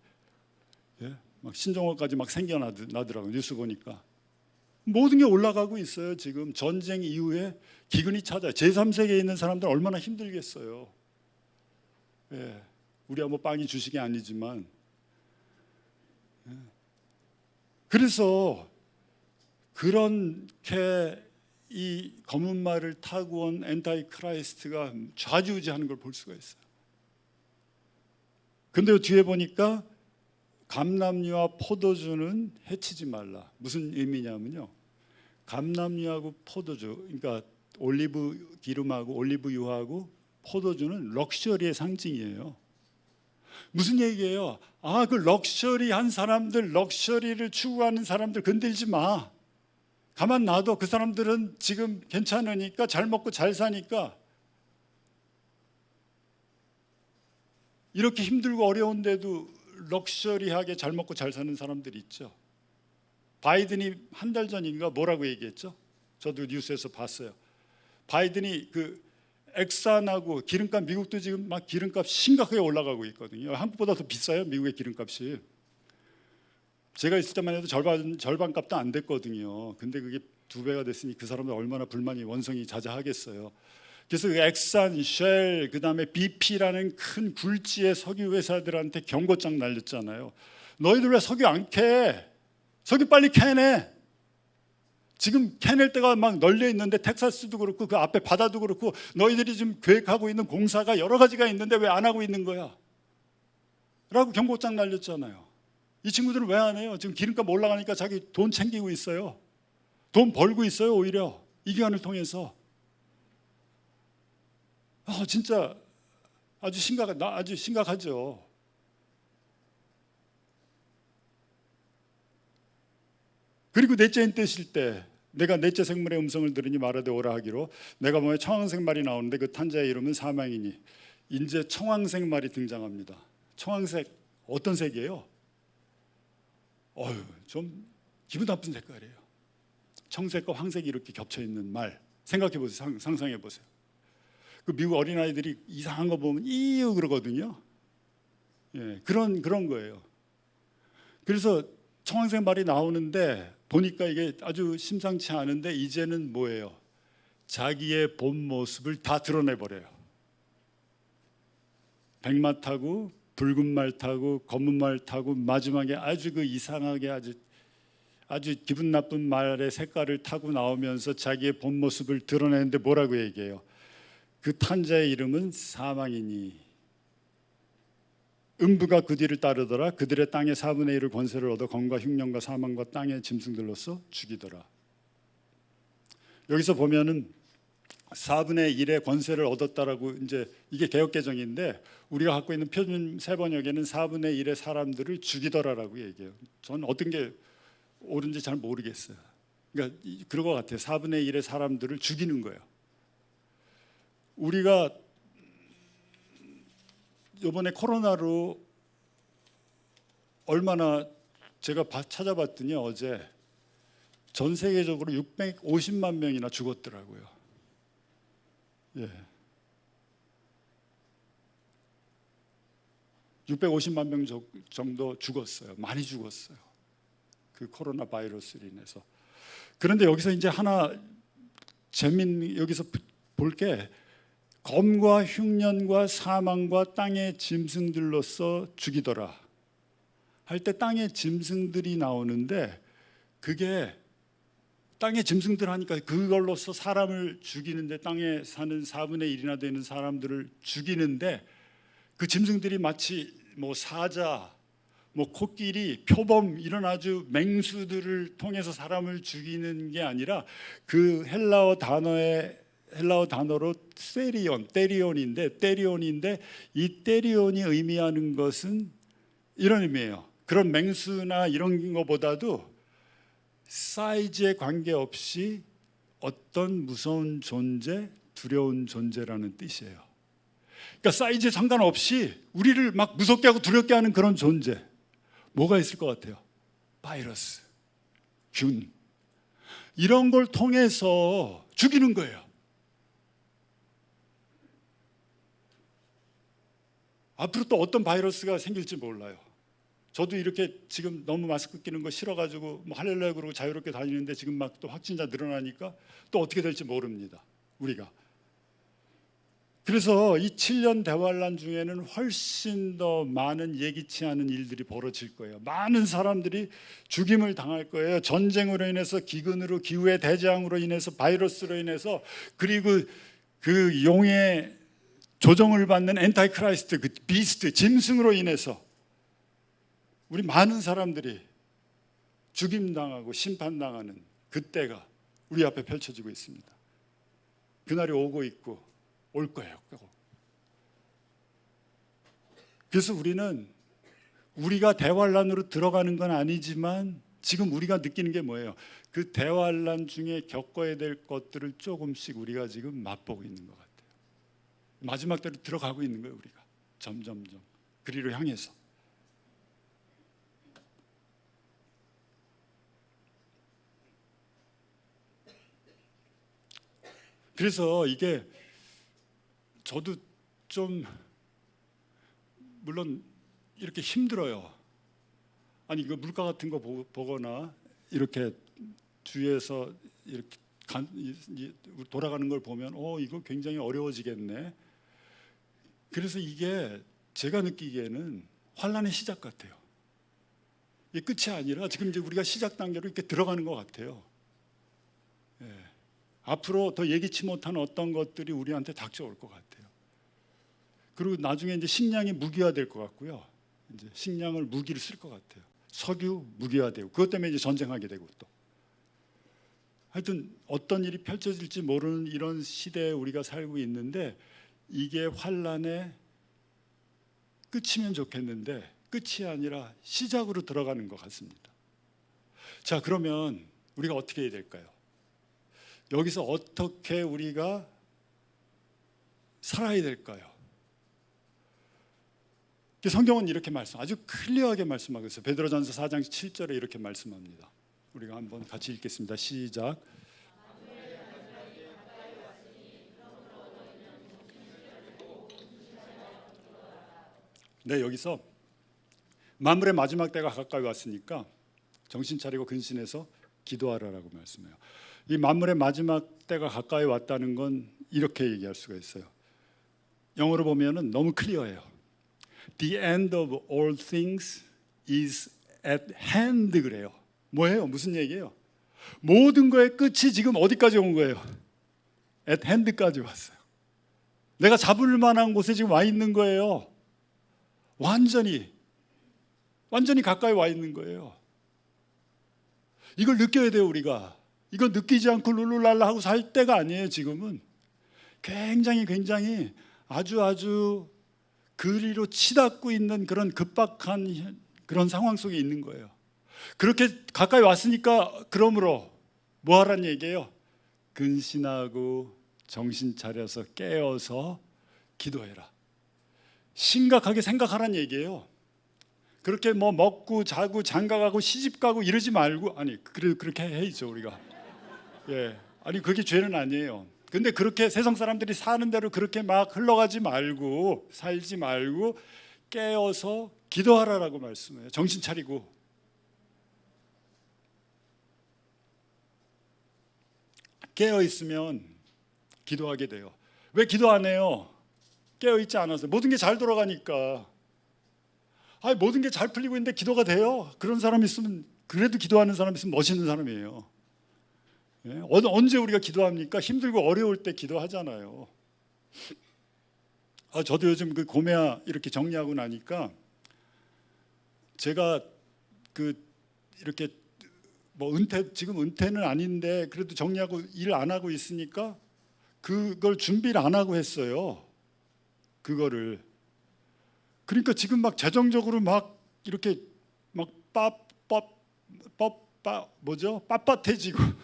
예? 막 신종어까지 막 생겨나더라고요. 뉴스 보니까. 모든 게 올라가고 있어요. 지금 전쟁 이후에 기근이 찾아요. 제3세계에 있는 사람들은 얼마나 힘들겠어요. 예, 우리가 뭐 빵이 주식이 아니지만. 그래서 그렇게 이 검은 말을 타고 온 엔타이 크라이스트가 좌지우지하는 걸 볼 수가 있어요. 근데 뒤에 보니까 감람류와 포도주는 해치지 말라. 무슨 의미냐면요, 감람류하고 포도주, 그러니까 올리브 기름하고 올리브유하고 포도주는 럭셔리의 상징이에요. 무슨 얘기예요? 아, 그 럭셔리한 사람들, 럭셔리를 추구하는 사람들 건들지 마. 가만 놔둬. 그 사람들은 지금 괜찮으니까, 잘 먹고 잘 사니까. 이렇게 힘들고 어려운데도 럭셔리하게 잘 먹고 잘 사는 사람들이 있죠. 바이든이 한 달 전인가 뭐라고 얘기했죠? 저도 뉴스에서 봤어요. 바이든이 그 엑산하고 기름값, 미국도 지금 막 기름값 심각하게 올라가고 있거든요. 한국보다 더 비싸요, 미국의 기름값이. 제가 있을 때만 해도 절반 값도 안 됐거든요. 근데 그게 2배가 됐으니 그 사람들 얼마나 불만이 원성이 자자하겠어요. 그래서 그 엑산, 쉘, 그다음에 BP라는 큰 굴지의 석유 회사들한테 경고장 날렸잖아요. 너희들 왜 석유 안 캐? 석유 빨리 캐내. 지금 캐낼 때가 막 널려 있는데 텍사스도 그렇고 그 앞에 바다도 그렇고 너희들이 지금 계획하고 있는 공사가 여러 가지가 있는데 왜 안 하고 있는 거야? 라고 경고장 날렸잖아요. 이 친구들은 왜 안 해요? 지금 기름값 올라가니까 자기 돈 챙기고 있어요. 돈 벌고 있어요. 오히려 이 기간을 통해서. 진짜 아주 심각하죠. 그리고 넷째 인 뜨실 때 내가 넷째 생물의 음성을 들으니 말하되 오라 하기로, 내가 보면 청황색 말이 나오는데 그 탄자의 이름은 사망이니, 이제 청황색 말이 등장합니다. 청황색 어떤 색이에요? 좀 기분 나쁜 색깔이에요. 청색과 황색이 이렇게 겹쳐 있는 말 생각해 보세요. 상상해 보세요. 그 미국 어린아이들이 이상한 거 보면 이유 그러거든요. 예, 그런 거예요. 그래서 청황색 말이 나오는데 보니까 이게 아주 심상치 않은데, 이제는 뭐예요? 자기의 본 모습을 다 드러내버려요. 백마 타고 붉은 말 타고 검은 말 타고 마지막에 아주 그 이상하게 아주 기분 나쁜 말의 색깔을 타고 나오면서 자기의 본 모습을 드러내는데 뭐라고 얘기해요? 그 탄자의 이름은 사망이니, 음부가 그 뒤를 따르더라. 그들의 땅의 4분의 1을 권세를 얻어 검과 흉년과 사망과 땅의 짐승들로서 죽이더라. 여기서 보면은 4분의 1의 권세를 얻었다라고, 이제 이게 개역개정인데 우리가 갖고 있는 표준 세번역에는 4분의 1의 사람들을 죽이더라라고 얘기해요. 저는 어떤 게 옳은지 잘 모르겠어요. 그러니까 그런 것 같아요. 4분의 1의 사람들을 죽이는 거예요. 우리가 이번에 코로나로 얼마나, 제가 찾아봤더니 어제 전 세계적으로 650만 명이나 죽었더라고요. 예. 650만 명 정도 죽었어요. 많이 죽었어요. 그 코로나 바이러스로 인해서. 그런데 여기서 이제 하나 여기서 볼 게, 검과 흉년과 사망과 땅의 짐승들로서 죽이더라 할 때 땅의 짐승들이 나오는데, 그게 땅의 짐승들 하니까 그걸로서 사람을 죽이는데, 땅에 사는 4분의 1이나 되는 사람들을 죽이는데, 그 짐승들이 마치 뭐 사자, 뭐 코끼리, 표범 이런 아주 맹수들을 통해서 사람을 죽이는 게 아니라, 그 헬라어 단어로 테리온인데 이 테리온이 의미하는 것은 이런 의미예요. 그런 맹수나 이런 것보다도 사이즈에 관계없이 어떤 무서운 존재, 두려운 존재라는 뜻이에요. 그러니까 사이즈에 상관없이 우리를 막 무섭게 하고 두렵게 하는 그런 존재. 뭐가 있을 것 같아요? 바이러스, 균, 이런 걸 통해서 죽이는 거예요. 앞으로 또 어떤 바이러스가 생길지 몰라요. 저도 이렇게 지금 너무 마스크 끼는 거 싫어가지고 뭐 할렐루야 그러고 자유롭게 다니는데 지금 막 또 확진자 늘어나니까 또 어떻게 될지 모릅니다, 우리가. 그래서 이 7년 대환란 중에는 훨씬 더 많은 예기치 않은 일들이 벌어질 거예요. 많은 사람들이 죽임을 당할 거예요. 전쟁으로 인해서, 기근으로, 기후의 대재앙으로 인해서, 바이러스로 인해서, 그리고 그 용의 조종을 받는 엔타이크라이스트, 그 비스트, 짐승으로 인해서 우리 많은 사람들이 죽임당하고 심판당하는 그때가 우리 앞에 펼쳐지고 있습니다. 그날이 오고 있고 올 거예요. 그래서 우리는 우리가 대환란으로 들어가는 건 아니지만 지금 우리가 느끼는 게 뭐예요? 그 대환란 중에 겪어야 될 것들을 조금씩 우리가 지금 맛보고 있는 것 같아요. 마지막 때로 들어가고 있는 거예요, 우리가. 점점점 그리로 향해서. 그래서 이게 저도 좀 물론 이렇게 힘들어요. 아니 이거 물가 같은 거 보거나 이렇게 주위에서 이렇게 돌아가는 걸 보면 이거 굉장히 어려워지겠네. 그래서 이게 제가 느끼기에는 환란의 시작 같아요. 이게 끝이 아니라 지금 이제 우리가 시작 단계로 이렇게 들어가는 것 같아요. 예. 앞으로 더 예기치 못한 어떤 것들이 우리한테 닥쳐올 것 같아요. 그리고 나중에 이제 식량이 무기화될 것 같고요. 이제 식량을 무기를 쓸 것 같아요. 석유 무기화되고 그것 때문에 이제 전쟁하게 되고 또 하여튼 어떤 일이 펼쳐질지 모르는 이런 시대에 우리가 살고 있는데 이게 환란의 끝이면 좋겠는데 끝이 아니라 시작으로 들어가는 것 같습니다. 자, 그러면 우리가 어떻게 해야 될까요? 여기서 어떻게 우리가 살아야 될까요? 성경은 이렇게 아주 클리어하게 말씀하고 있어요. 베드로전서 4장 7절에 이렇게 말씀합니다. 우리가 한번 같이 읽겠습니다. 시작. 네, 여기서 만물의 마지막 때가 가까이 왔으니까 정신 차리고 근신해서 기도하라라고 말씀해요. 이 만물의 마지막 때가 가까이 왔다는 건 이렇게 얘기할 수가 있어요. 영어로 보면은 너무 클리어해요. The end of all things is at hand 그래요. 뭐예요? 무슨 얘기예요? 모든 거의 끝이 지금 어디까지 온 거예요? at hand까지 왔어요. 내가 잡을 만한 곳에 지금 와 있는 거예요. 완전히 가까이 와 있는 거예요. 이걸 느껴야 돼요, 우리가. 이거 느끼지 않고 룰루랄라 하고 살 때가 아니에요. 지금은 굉장히 아주 그리로 치닫고 있는 그런 급박한 그런 상황 속에 있는 거예요. 그렇게 가까이 왔으니까 그러므로 뭐 하라는 얘기예요? 근신하고 정신 차려서 깨어서 기도해라. 심각하게 생각하라는 얘기예요. 그렇게 뭐 먹고 자고 장가가고 시집가고 이러지 말고, 아니 그렇게 해야죠 우리가. 예, 아니 그게 죄는 아니에요. 근데 그렇게 세상 사람들이 사는 대로 그렇게 막 흘러가지 말고 살지 말고 깨어서 기도하라라고 말씀해요. 정신 차리고. 깨어 있으면 기도하게 돼요. 왜 기도 안 해요? 깨어 있지 않아서. 모든 게 잘 돌아가니까. 모든 게 잘 풀리고 있는데 기도가 돼요? 그런 사람 있으면, 그래도 기도하는 사람 있으면 멋있는 사람이에요. 예? 언제 우리가 기도합니까? 힘들고 어려울 때 기도하잖아요. 저도 요즘 그 고메아 이렇게 정리하고 나니까 제가 이렇게 뭐 지금 은퇴는 아닌데 그래도 정리하고 일 안 하고 있으니까 그걸 준비를 안 하고 했어요. 그거를. 그러니까 지금 막 재정적으로 막 이렇게 막 빳빳해지고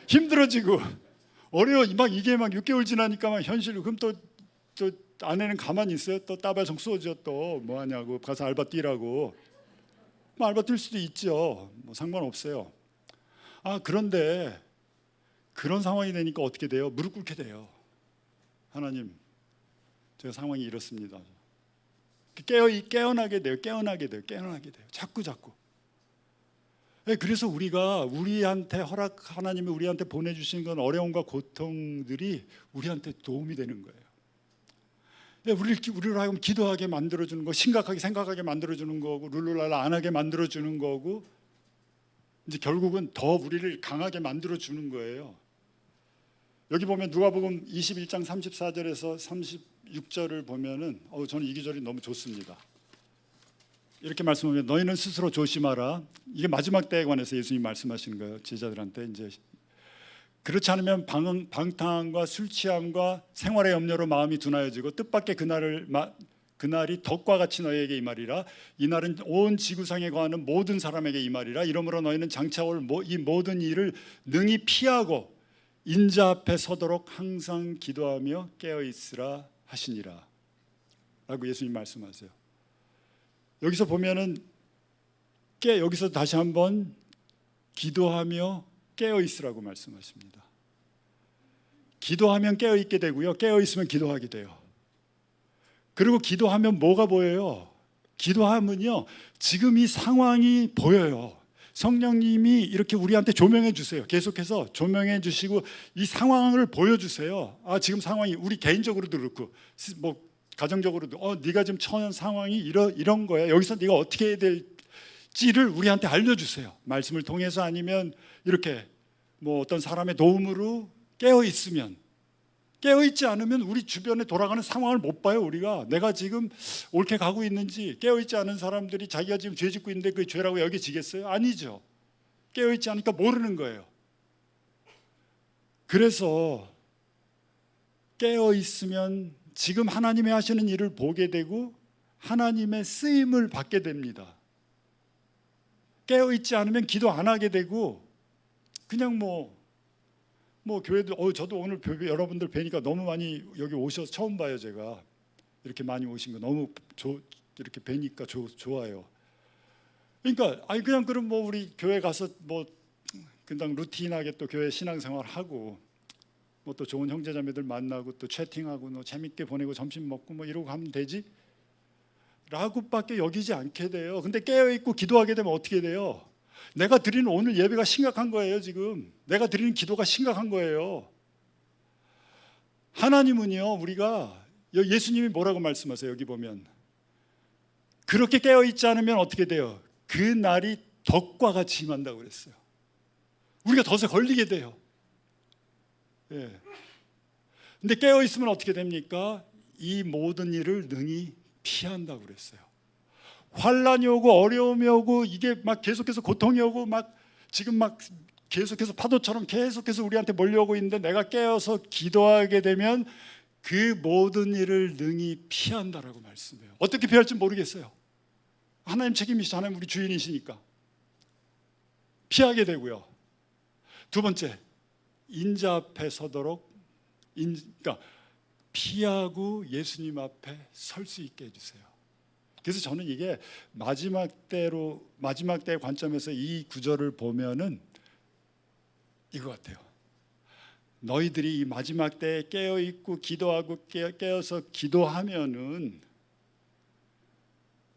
힘들어지고 어려워. 막 이게 막 6개월 지나니까 막 현실로. 그럼 또 아내는 가만히 있어요? 또 따발성 쏘죠. 또 뭐 하냐고 가서 알바 뛰라고. 뭐 알바 뛸 수도 있죠. 뭐 상관없어요. 그런데 그런 상황이 되니까 어떻게 돼요? 무릎 꿇게 돼요. 하나님, 제가 상황이 이렇습니다. 깨어나게 돼요. 자꾸. 그래서 하나님이 우리한테 보내주신 건 어려움과 고통들이 우리한테 도움이 되는 거예요. 우리를 하여금 기도하게 만들어주는 거, 심각하게 생각하게 만들어주는 거고, 룰루랄라 안 하게 만들어주는 거고, 이제 결국은 더 우리를 강하게 만들어주는 거예요. 여기 보면 누가복음 21장 34절에서 36절을 보면은 저는 이 구절이 너무 좋습니다. 이렇게 말씀하면 너희는 스스로 조심하라. 이게 마지막 때에 관해서 예수님 말씀하시는 거예요. 제자들한테 이제 그렇지 않으면 방탕함과 술 취함과 생활의 염려로 마음이 둔하여지고 뜻밖의 그날이 덕과 같이 너희에게 임하리라. 이 날은 온 지구상에 거하는 모든 사람에게 임하리라. 이러므로 너희는 장차 올 이 모든 일을 능히 피하고 인자 앞에 서도록 항상 기도하며 깨어 있으라 하시니라 라고 예수님 말씀하세요. 여기서 보면은 여기서 다시 한번 기도하며 깨어 있으라고 말씀하십니다. 기도하면 깨어 있게 되고요. 깨어 있으면 기도하게 돼요. 그리고 기도하면 뭐가 보여요? 기도하면요, 지금 이 상황이 보여요. 성령님이 이렇게 우리한테 조명해 주세요. 계속해서 조명해 주시고 이 상황을 보여주세요. 지금 상황이 우리 개인적으로도 그렇고 뭐 가정적으로도 네가 지금 처한 상황이 이런 거야. 여기서 네가 어떻게 해야 될지를 우리한테 알려주세요. 말씀을 통해서 아니면 이렇게 뭐 어떤 사람의 도움으로 깨어있지 않으면 우리 주변에 돌아가는 상황을 못 봐요. 우리가 내가 지금 옳게 가고 있는지. 깨어있지 않은 사람들이 자기가 지금 죄 짓고 있는데 그게 죄라고 여겨지겠어요? 아니죠. 깨어있지 않으니까 모르는 거예요. 그래서 깨어있으면 지금 하나님이 하시는 일을 보게 되고 하나님의 쓰임을 받게 됩니다. 깨어있지 않으면 기도 안 하게 되고 그냥 뭐 교회도 저도 오늘 여러분들 뵈니까 너무 많이 여기 오셔서 처음 봐요. 제가 이렇게 많이 오신 거 너무 이렇게 뵈니까 좋아요. 그러니까 그냥 그럼 뭐 우리 교회 가서 뭐 그냥 루틴하게 또 교회 신앙생활 하고 뭐 또 좋은 형제자매들 만나고 또 채팅하고 뭐 재밌게 보내고 점심 먹고 뭐 이러고 하면 되지? 라고밖에 여기지 않게 돼요. 근데 깨어있고 기도하게 되면 어떻게 돼요? 내가 드리는 오늘 예배가 심각한 거예요. 지금 내가 드리는 기도가 심각한 거예요. 하나님은요, 우리가 예수님이 뭐라고 말씀하세요? 여기 보면 그렇게 깨어있지 않으면 어떻게 돼요? 그 날이 덕과 같이 임한다고 그랬어요. 우리가 덫에 걸리게 돼요. 근데 깨어있으면 어떻게 됩니까? 이 모든 일을 능히 피한다고 그랬어요. 환란이 오고 어려움이 오고 이게 막 계속해서 고통이 오고 지금 계속해서 파도처럼 계속해서 우리한테 몰려오고 있는데 내가 깨어서 기도하게 되면 그 모든 일을 능히 피한다라고 말씀해요. 어떻게 피할지 모르겠어요. 하나님 책임이시죠. 하나님 우리 주인이시니까 피하게 되고요. 두 번째, 인자 앞에 서도록 그러니까 피하고 예수님 앞에 설 수 있게 해주세요. 그래서 저는 이게 마지막 때의 관점에서 이 구절을 보면은 이거 같아요. 너희들이 이 마지막 때에 깨어 있고 기도하고 깨어서 기도하면은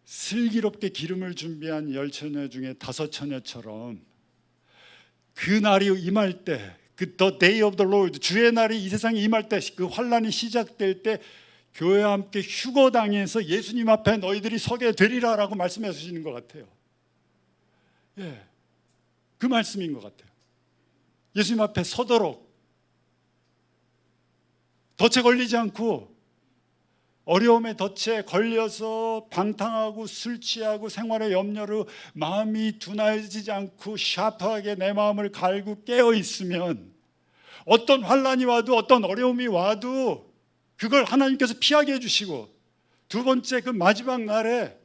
슬기롭게 기름을 준비한 10처녀 중에 5처녀처럼 그 날이 임할 때, The day of the Lord, 주의 날이 이 세상에 임할 때, 그 환란이 시작될 때 교회와 함께 휴거당해서 예수님 앞에 너희들이 서게 되리라라고 말씀해 주시는 것 같아요. 그 말씀인 것 같아요. 예수님 앞에 서도록 덫에 걸리지 않고 어려움의 덫에 걸려서 방탕하고 술 취하고 생활의 염려로 마음이 둔해지지 않고 샤프하게 내 마음을 갈고 깨어 있으면 어떤 환란이 와도 어떤 어려움이 와도 그걸 하나님께서 피하게 해주시고 두 번째 그 마지막 날에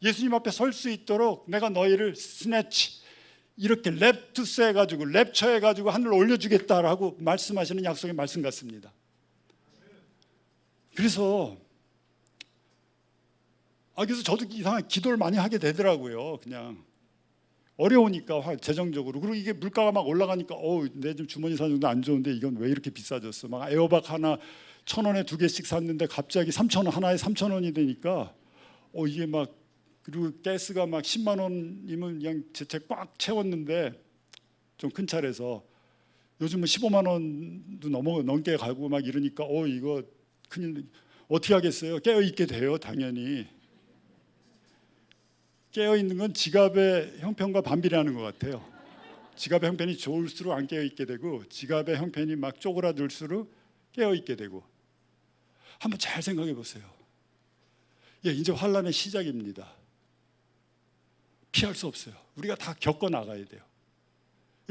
예수님 앞에 설 수 있도록 내가 너희를 스네치 이렇게 랩투스 해가지고 랩처 해가지고 하늘로 올려주겠다라고 말씀하시는 약속의 말씀 같습니다. 그래서 저도 이상하게 기도를 많이 하게 되더라고요. 그냥 어려우니까 재정적으로. 그리고 이게 물가가 막 올라가니까 내 좀 주머니 사정도 안 좋은데 이건 왜 이렇게 비싸졌어? 막 에어박 하나 1,000원에 2개씩 샀는데 갑자기 3,000원 하나에 3,000원이 되니까 이게 막 그리고 가스가 막 10만 원이면 그냥 제 차 꽉 채웠는데 좀 큰 차라서 요즘은 15만 원도 넘게 가고 막 이러니까 이거 큰일. 어떻게 하겠어요? 깨어 있게 돼요, 당연히. 깨어 있는 건 지갑의 형편과 반비례하는 것 같아요. 지갑의 형편이 좋을수록 안 깨어 있게 되고 지갑의 형편이 막 쪼그라들수록 깨어 있게 되고. 한번 잘 생각해 보세요. 예, 이제 환란의 시작입니다. 피할 수 없어요. 우리가 다 겪어 나가야 돼요.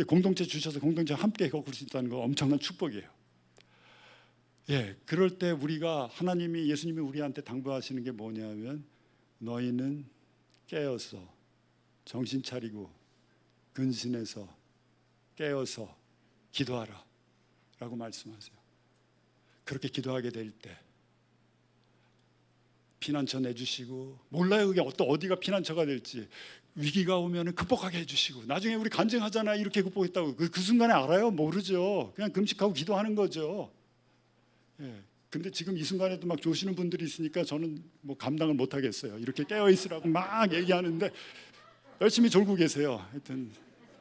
공동체 주셔서 공동체 함께 겪을 수 있다는 거 엄청난 축복이에요. 예, 그럴 때 우리가 예수님이 우리한테 당부하시는 게 뭐냐면 너희는 깨어서 정신 차리고 근신해서 깨어서 기도하라 라고 말씀하세요. 그렇게 기도하게 될 때 피난처 내주시고, 몰라요 그게 어디가 피난처가 될지. 위기가 오면 극복하게 해주시고, 나중에 우리 간증하잖아 이렇게 극복했다고. 그 순간에 알아요? 모르죠. 그냥 금식하고 기도하는 거죠. 예. 근데 지금 이 순간에도 막 조시는 분들이 있으니까 저는 뭐 감당을 못 하겠어요. 이렇게 깨어 있으라고 막 얘기하는데 열심히 졸고 계세요. 하여튼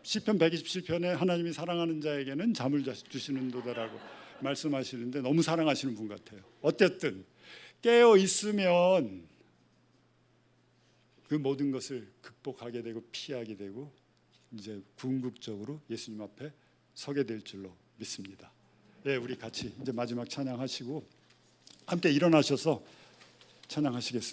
시편 127편에 하나님이 사랑하는 자에게는 잠을 주시는도다라고 말씀하시는데 너무 사랑하시는 분 같아요. 어쨌든 깨어 있으면 그 모든 것을 극복하게 되고 피하게 되고 이제 궁극적으로 예수님 앞에 서게 될 줄로 믿습니다. 예, 우리 같이 이제 마지막 찬양하시고 함께 일어나셔서 찬양하시겠습니다.